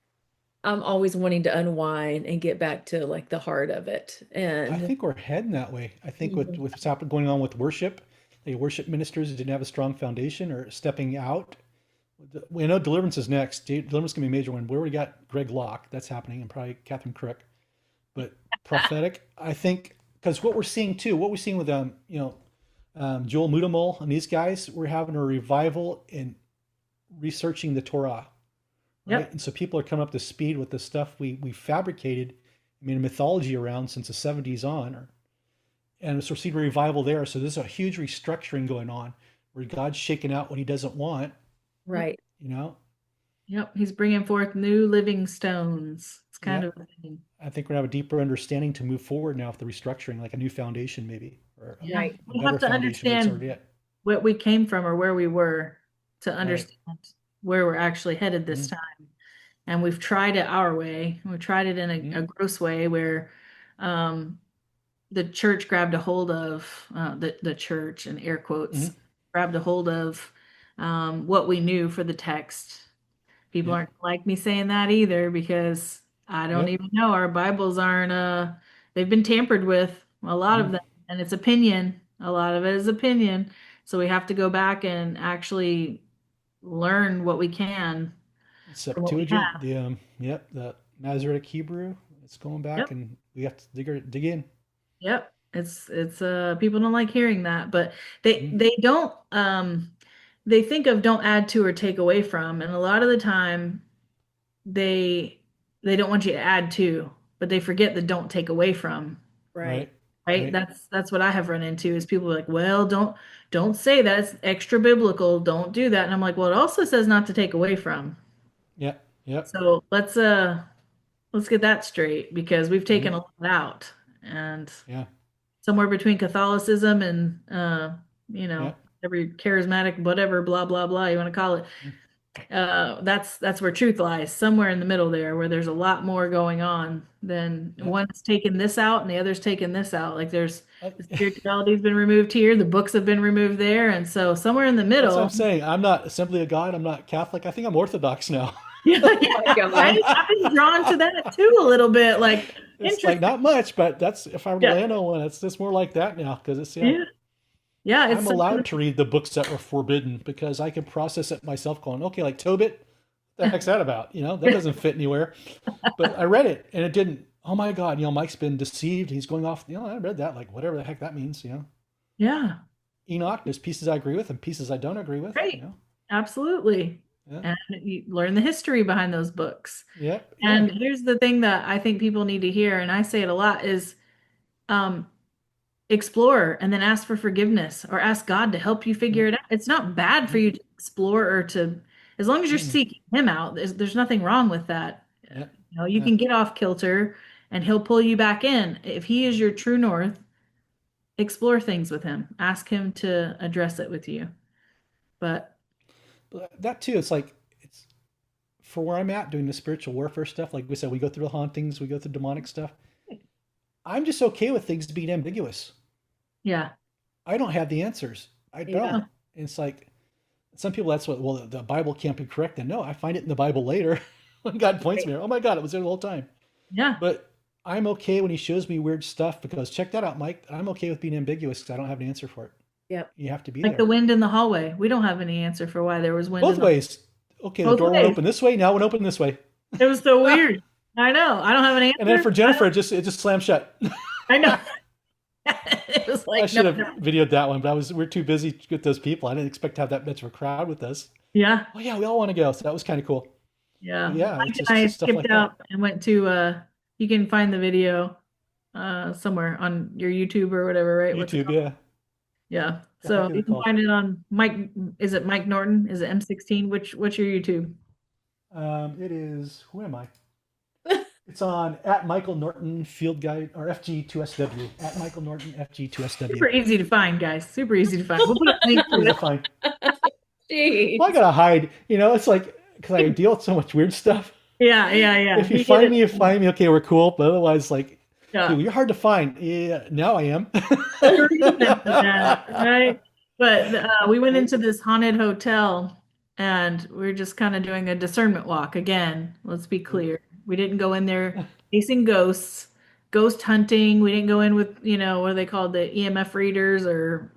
I'm always wanting to unwind and get back to like the heart of it. I And think we're heading that way. I think with Mhm. with what's happened going on with worship, the worship ministers didn't have a strong foundation or stepping out. We know deliverance is next. Deliverance can be a major one. We already got Greg Locke. That's happening, and probably Catherine Crook. But prophetic, I think, because what we're seeing too, what we're seeing with Joel Mudamol and these guys, we're having a revival in researching the Torah, right? Yep. And so people are coming up to speed with the stuff we fabricated, I mean, mythology around since the 70s on, and so we're seeing a revival there. So there's a huge restructuring going on where God's shaking out what he doesn't want, Yep. Right. you know? Yep. He's bringing forth new living stones. It's kind Yeah. of a thing. I think we're gonna have a deeper understanding to move forward now with the restructuring, like a new foundation maybe, or Yeah. Right. a We'll have better to foundation where it's understand already at. what we came from or where we were to Right. understand where we're actually headed this Mhm. time. And we've tried it our way. We tried it in a Mhm. gross way where um, the church grabbed a hold of the church in air quotes Mhm. grabbed a hold of what we knew for the text. People Yep. aren't like me saying that either because I don't Yep. even know. Our Bibles aren't, they've been tampered with, a lot of Mhm. them, and it's opinion. A lot of it is opinion. So we have to go back and actually learn what we can from what we Septuagint, have. the Masoretic Hebrew, it's going back, Yep. and we have to dig in. Yep. It's people don't like hearing that, but they Mhm. they don't they think of don't add to or take away from, and a lot of the time they they don't want you to add to, but they forget the don't take away from, Right. Right. right? Right. That's what I have run into is people are like, well, don't say that. It's extra biblical. Don't do that. And I'm like, well, it also says not to take away from. Yep. Yep. So let's get that straight because we've taken Mhm. a lot out. And Yeah. somewhere between Catholicism and you know, Yep. every charismatic whatever blah blah blah you want to call it. That's where truth lies, somewhere in the middle there, where there's a lot more going on than Yep. one's taking this out and the other's taking this out. Like there's Uh, the spirituality's been removed here, the books have been removed there, and so somewhere in the That's what I'm middle. saying. I'm not Assembly of God. I'm not Catholic. I think I'm Orthodox now. Yeah, Oh my yeah, God. right. I've been drawn to that too a little bit. Like It's like interesting. not much, but that's if I were to Yeah, land on one, it's just more like that now because it's yeah, yeah. It's I'm allowed to read the books that were forbidden because I can process it myself going, okay, like Tobit, the heck's that about? That doesn't fit anywhere. But I read it and it didn't, oh my God, Mike's been deceived. He's going off, I read that, like whatever the heck that means. yeah, Enoch, there's pieces I agree with and pieces I don't agree with. right. Absolutely. Yeah. And you learn the history behind those books. Yep. Yeah. And here's the thing that I think people need to hear, and I say it a lot, is um, explore and then ask for forgiveness or ask God to help you figure Yep. it out. It's not bad for Yep. you to explore or to, as long as you're Mm-mm. seeking Him out, there's nothing wrong with that. Yep. You Yeah. can get off kilter and He'll pull you back in. If He is your true north, explore things with Him. Ask Him to address it with you. But But that too, it's for where I'm at doing the spiritual warfare stuff. Like we said, we go through the hauntings, we go through demonic stuff. I'm just okay with things being ambiguous. yeah, I don't have the answers. I yeah, don't. And it's like some people that's what, well, the Bible can't be correct. And no, I find it in the Bible later when God points me. Oh my God, it was there the whole time. yeah. But I'm okay when he shows me weird stuff because check that out, Mike. I'm okay with being ambiguous because I don't have an answer for it. Yep. You have to be Like the there. wind in the hallway. We don't have any answer for why there was wind in Both the ways. Okay, the both door went ways. open this way. Now it went open this way. It was so weird. I know. I don't have an And then answer. for Jennifer, it just slammed shut. I know. It was I like, no, should have no. videoed that one, but we're too busy with those people. I didn't expect to have that much of a crowd with us. Yeah, Oh yeah, we all want to go. So that was kind of cool. yeah. But yeah, Mike it's and just I stuff like skipped that. out and went to you can find the video somewhere on your YouTube or whatever, right? What's it YouTube, called? yeah. Yeah. The heck So is you it can called? find it on Mike, is it Mike Norton? Is it M16? What's your YouTube? It is. Who am I? It's on at Michael Norton Field Guide or FG2SW at Michael Norton FG2SW. Super easy to find, guys. Super easy to find. We'll put a link to Easy to it. find. Jeez. Well, I gotta hide. It's like because I deal with so much weird stuff. Yeah, yeah, yeah. If you get find it. me, you find me. Okay, we're cool. But otherwise, like, Yeah. dude, you're hard to find. Yeah, now I am. For reason for that, right? But we went into this haunted hotel and we're just kind of doing a discernment walk again. Let's be clear. We didn't go in there chasing ghosts, ghost hunting. We didn't go in with, what are they called? The EMF readers or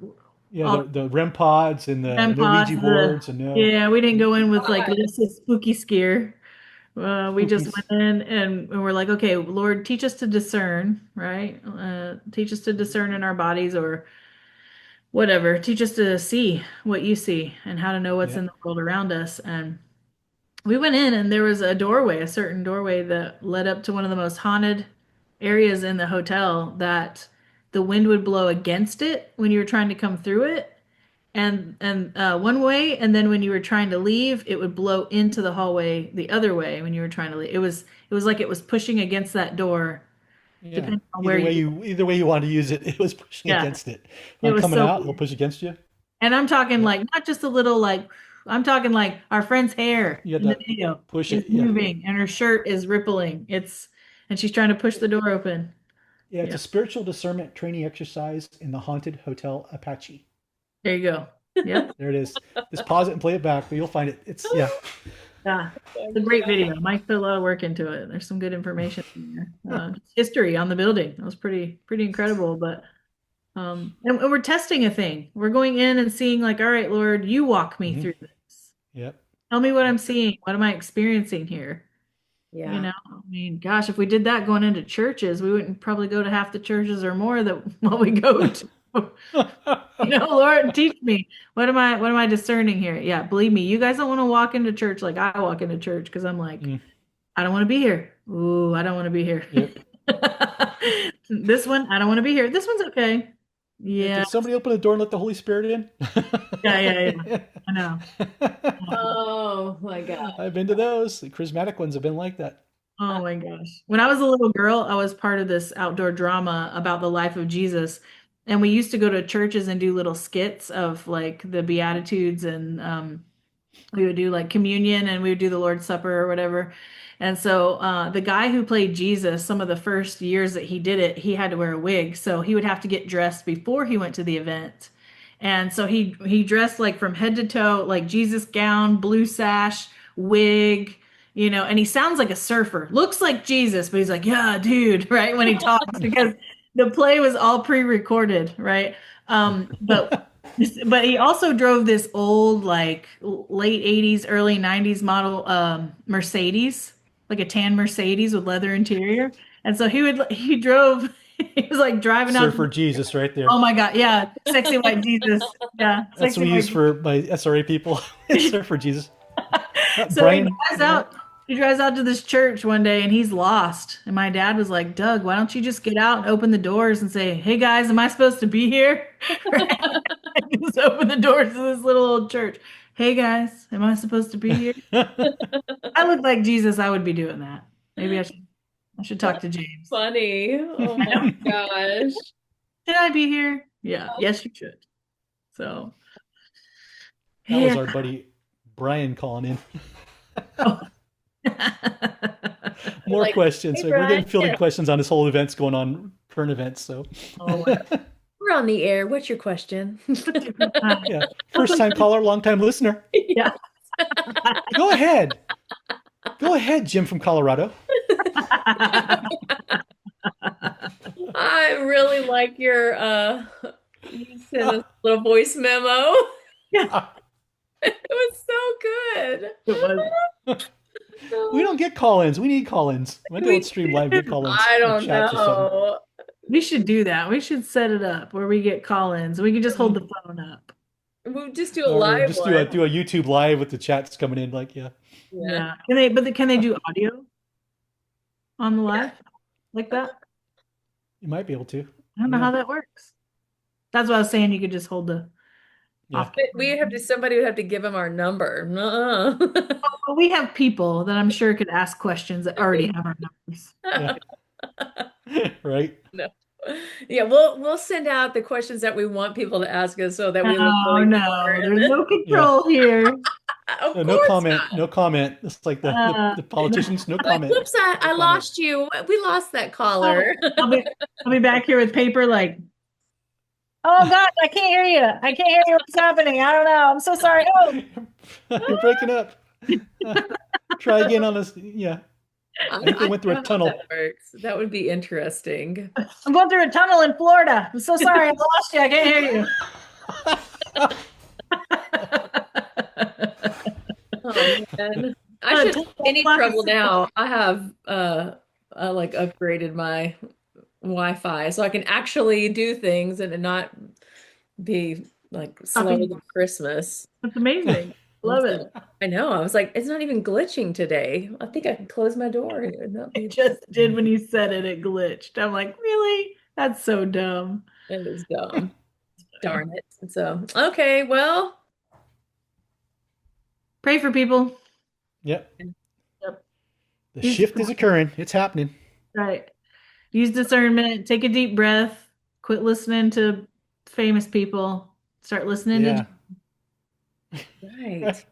Yeah, all the REM pods and the REM no pods. Ouija boards and no. Yeah, we didn't go in with like, God. this is spooky scare. We just Spookies. went in and we're like, okay, Lord, teach us to discern, right? Teach us to discern in our bodies or whatever. Teach us to see what you see and how to know what's Yeah, in the world around us. And we went in and there was a doorway, a certain doorway that led up to one of the most haunted areas in the hotel that the wind would blow against it when you were trying to come through it and one way, and then when you were trying to leave it would blow into the hallway the other way when you were trying to leave. It was like it was pushing against that door yeah. depending on where you. Either way you want to use it, it was pushing Yeah, against it. it On was coming so out, it'll weird. push against you. And I'm talking Yeah, like not just a little like, I'm talking like our friend's hair you had in the to video push is it. Yeah, moving and her shirt is rippling. And she's trying to push the door open. yeah. It's Yeah, a spiritual discernment training exercise in the haunted hotel Apache. there you go. Yep. There it is. Just pause it and play it back, but you'll find it. It's yeah. Yeah, it's a great video. Mike put a lot of work into it. There's some good information in there. History on the building. That was pretty incredible. But and we're testing a thing. We're going in and seeing like, all right, Lord, you walk me Hmm. through this. Yep. Tell me what I'm Yep. seeing. What am I experiencing here? Yeah. I mean, gosh, if we did that going into churches, we wouldn't probably go to half the churches or more that what we go to. Lord, teach me. What am I discerning here? Yeah, believe me, you guys don't want to walk into church like I walk into church because I'm like, Mm, I don't want to be here. Ooh, I don't want to be here. yep. This one, I don't want to be here. This one's okay. Yeah, Yeah, did somebody open the door and let the Holy Spirit in? yeah. I know. Oh my God. I've been to those. The charismatic ones have been like that. Oh my gosh. When I was a little girl, I was part of this outdoor drama about the life of Jesus. And we used to go to churches and do little skits of like the Beatitudes, and we would do like communion, and we would do the Lord's Supper or whatever. And so the guy who played Jesus, some of the first years that he did it, he had to wear a wig. So he would have to get dressed before he went to the event. And so he dressed like from head to toe, like Jesus gown, blue sash, wig, and he sounds like a surfer. Looks like Jesus, but he's like, yeah, dude, right? When he talks, because the play was all pre-recorded, right? But he also drove this old, like late 80s, early 90s model Mercedes, like a tan Mercedes with leather interior. And so he drove, he was like driving out. Surfer Jesus right there. Oh my God. Yeah. Sexy white Jesus. Yeah. That's what Sexy we white use for my SRA people. Surfer Jesus. So Brian. he drives out to this church one day and he's lost. And my dad was like, Doug, why don't you just get out and open the doors and say, hey guys, am I supposed to be here? Just open the doors to this little old church. Hey guys, am I supposed to be here? I look like Jesus, I would be doing that. Maybe I should talk to James. Funny. Oh my gosh. Should I be here? Yeah. Yes, you should. So That was our buddy Brian calling in. More Like, questions. hey, We're getting Brian. fielding questions on this whole events going on, current events. So We're on the air. What's your question? yeah, first time caller, long time listener. Yeah. Go ahead, Jim from Colorado. I really like your you sent a little voice memo. Yeah. It was so good. It was. We don't get call-ins. We need call-ins. When do it stream live? Get call-ins. I in don't chats or something. know. We should do that. We should set it up where we get call-ins. We can just hold the phone up. We'll just do a Or live just one. do a YouTube live with the chats coming in. Like, yeah. Yeah. Can they do audio on the live like that? You might be able to. I don't know how that works. That's what I was saying. You could just hold the Yeah. off. Somebody would have to give them our number. Nuh-uh. But we have people that I'm sure could ask questions that already have our numbers. Yeah. Right. No. Yeah, we'll send out the questions that we want people to ask us so that we look Oh really no, smart. there's no control here. Of No course comment. not. No comment. It's like the politicians. No Like, comment. whoops, I lost you. We lost that caller. I'll be back here with paper like, oh God, I can't hear you. I can't hear you. What's happening? I don't know. I'm so sorry. Oh, You're breaking up. Try again on this. Yeah. I think they went through a don't know how tunnel. That works. That would be interesting. I'm going through a tunnel in Florida. I'm so sorry. I lost you. I can't hear you. Oh man. I should have any trouble now. I have I like upgraded my Wi-Fi so I can actually do things and not be like slow to Christmas. That's amazing. Love it. I know. I was like, it's not even glitching today. I think I can close my door. It just did when you said it. It glitched. I'm like, really? That's so dumb. It is dumb. Darn it. So, okay, well, Pray for people. Yep. Yep. The shift is occurring. It's happening. Right. Use discernment. Take a deep breath. Quit listening to famous people. Start listening Yeah. right.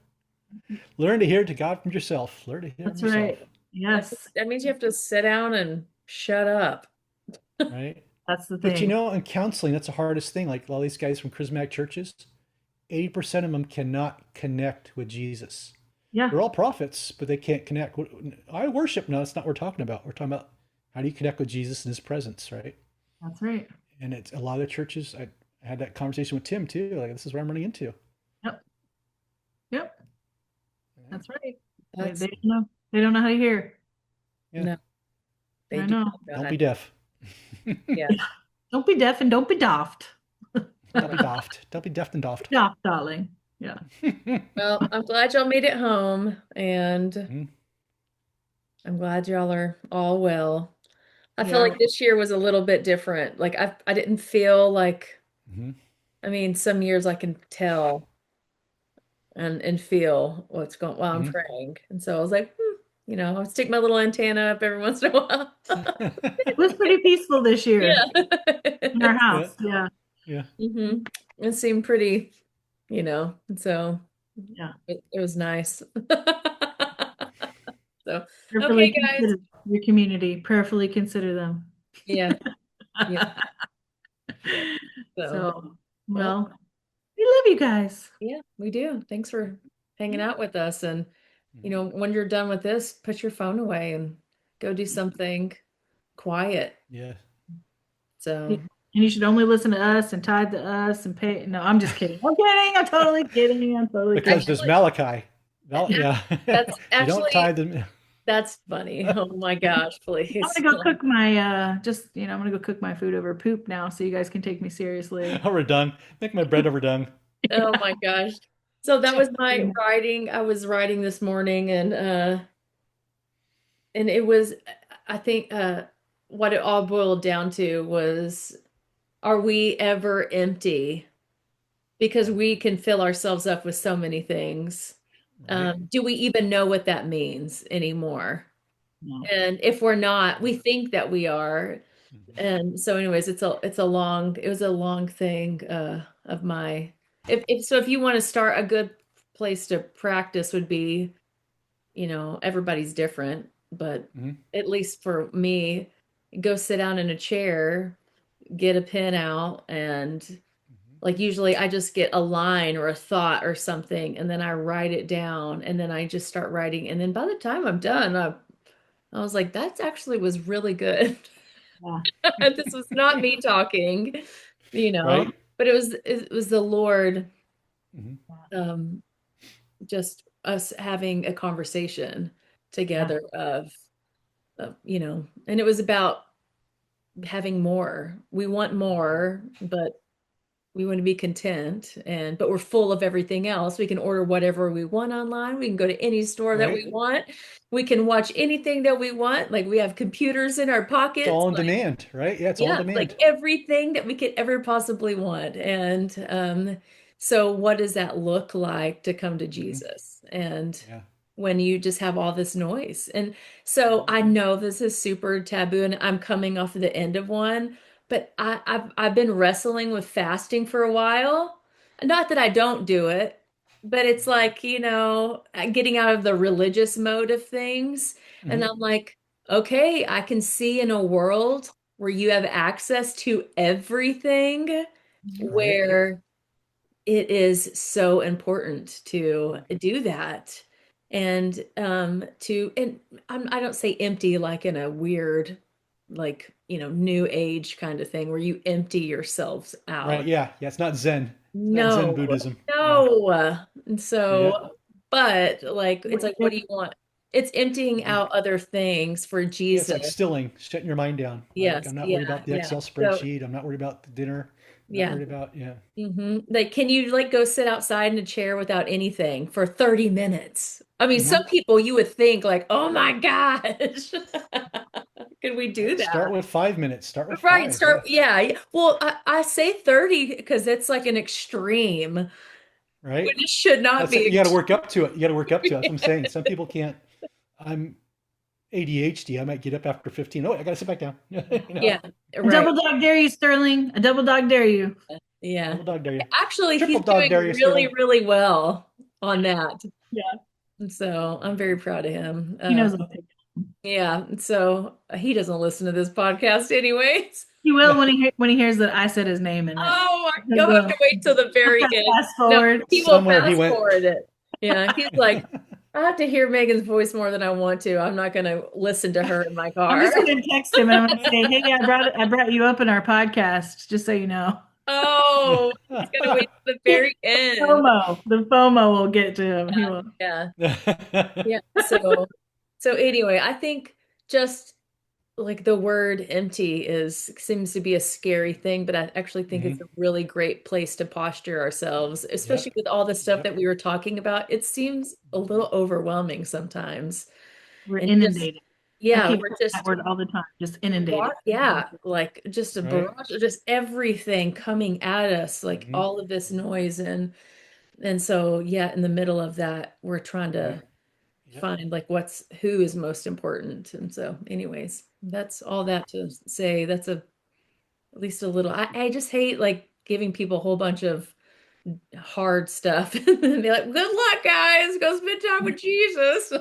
Learn to hear to God from yourself. Learn to hear That's from yourself. right. Yes. That means you have to sit down and shut up. Right. That's the thing. But you know, in counseling, that's the hardest thing. Like all these guys from charismatic churches, 80% of them cannot connect with Jesus. Yeah. They're all prophets, but they can't connect. I worship. No, that's not what we're talking about. We're talking about how do you connect with Jesus in his presence, right? That's right. And it's a lot of the churches. I had that conversation with Tim too. Like, this is what I'm running into. Yep. That's right. That's They don't know. They don't know how to hear. Yeah. No, they I do know. not know Don't how be to. deaf. Yeah. Don't be deaf and don't be doffed. Don't be daft. Don't be deft and daft. Doffed, darling. Yeah. Well, I'm glad y'all made it home, and Mhm. I'm glad y'all are all well. I feel Yeah. like this year was a little bit different. Like I didn't feel like, Mhm. I mean, some years I can tell and feel what's going while I'm Mhm. praying. And so I was like, I'll stick my little antenna up every once in a while. It was pretty peaceful this year Yeah. in our Yeah. house. Yeah. Yeah. hmm It seemed pretty, and so Yeah. it was nice. So, Prayerfully okay, guys. consider your community. Prayerfully consider them. Yeah. Yeah. Yeah. So, So, well, well, we love you guys. yeah, we do. Thanks for hanging out with us. And, Mhm. when you're done with this, put your phone away and go do something quiet. Yeah. So, And you should only listen to us and tithe to us and pay. No, I'm just kidding. I'm kidding. I'm totally kidding. I'm totally Because kidding. there's Malachi. Yeah. that's If you don't actually, tie them. that's funny. Oh my gosh, I'm please. gonna go cook my I'm gonna go cook my food over poop now so you guys can take me seriously. Overdone. Make my bread overdone. Oh my gosh. So that was my writing. I was writing this morning, and it was, I think, what it all boiled down to was, are we ever empty? Because we can fill ourselves up with so many things. Right? Do we even know what that means anymore? No. And if we're not, we think that we are. Mhm. And so anyways, it was a long thing of my, if you want to start, a good place to practice would be, everybody's different, but Mhm. at least for me, go sit down in a chair, get a pen out, and Mhm. like usually I just get a line or a thought or something, and then I write it down, and then I just start writing. And then by the time I'm done, I was like, that actually was really good. Yeah. This was not me talking, Right? but it was the Lord, Mhm. um, just us having a conversation Yeah. together and it was about having more. We want more, but we want to be content, but we're full of everything else. We can order whatever we want online. We can go to any store that we Right? want. We can watch anything that we want. Like, we have computers in our It's pockets. all on Like, demand, right? Yeah, it's all on yeah, like demand. everything that we could ever possibly want. And so what does that look like to come to Mhm. Jesus? And Yeah. when you just have all this noise. And so I know this is super taboo, and I'm coming off of the end of one, but I've been wrestling with fasting for a while. Not that I don't do it, but it's like, getting out of the religious mode of things. And Mhm. I'm like, okay, I can see in a world where you have access to everything, Right? where it is so important to do that. And I don't say empty like in a weird, like, new age kind of thing where you empty yourselves Right. out. Yeah. Yeah. It's not Zen. It's not Zen No, Buddhism. Yeah. no. And Yeah. so, but like, it's like, what do you want? It's emptying Mhm. out other things for Yeah. It's like Jesus. stilling, shutting your mind down. Like, Yes, I'm not yeah, worried about the yeah. Excel So, spreadsheet. I'm not worried about the dinner. I'm not yeah. worried about, yeah. Like, can you like go sit outside in a chair without anything for 30 minutes? I mean, Mhm. some people you would think like, oh my gosh, could we do Right. Start that? with 5 minutes. Start with Right, five. Yeah. start, yeah. Well, I say 30 because it's like an extreme, when Right. it should not That's it. be. You got to work up to it. You got to work up to it. That's what I'm saying. Some people can't. I'm ADHD. I might get up after 15. Oh, I got to sit back down. Yeah, A right. double dog dare you, Sterling. A double dog dare you. Yeah. Double dog dare you. Actually, Triple he's dog doing dare you, really, Sterling. really well on that. Yeah. And so I'm very proud of him. He knows what to pick. Yeah. So he doesn't listen to this podcast anyways. He will when he hears that I said his name in it. Oh, you'll have to wait till the He'll very press end. fast No, forward. he will Somewhere he fast went. forward it. Yeah, he's like, I have to hear Megan's voice more than I want to. I'm not going to listen to her in my I'm car. just gonna text him and I'm gonna say, "Hey, I brought you up in our podcast, just so you know." Oh, he's going to wait till the very end. The FOMO will get to him. He will. Yeah. Yeah. So anyway, I think just like the word empty seems to be a scary thing, but I actually think it's a really great place to posture ourselves, especially with all the stuff that we were talking about. It seems a little overwhelming sometimes. We're And inundated. yeah, I keep we're saying just that word all the time. Just inundated. yeah, like just a barrage of just everything coming at us, like all of this noise, and so yeah, in the middle of that, we're trying to find like who is most important. And so anyways, that's all that to say. That's at least a little. I just hate like giving people a whole bunch of hard stuff and be like, good luck, guys, go spend time with Jesus.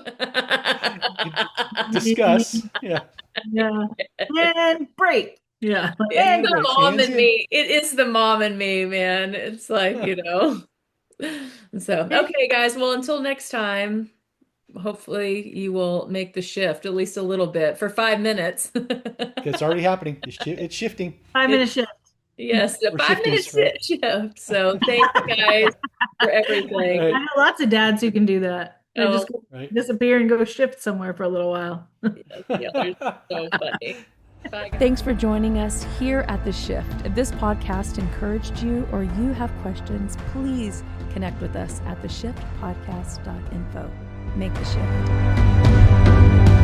Discuss. Yeah. Yeah. And break. Yeah. It's the break. mom Hands in in. me. It is the mom in me, man. It's like, So, okay, guys. Well, until next time, hopefully you will make the shift at least a little bit for 5 minutes. It's already happening. It's shifting. 5-minute shift. Yes, a We're 5-minute shifties, right? shift. So thank you guys for everything. Right. I know lots of dads who can do that. They just go disappear and go shift somewhere for a little while. Yeah, they're so funny. Bye, guys. Thanks for joining us here at The Shift. If this podcast encouraged you or you have questions, please connect with us at theshiftpodcast.info. Make the shift.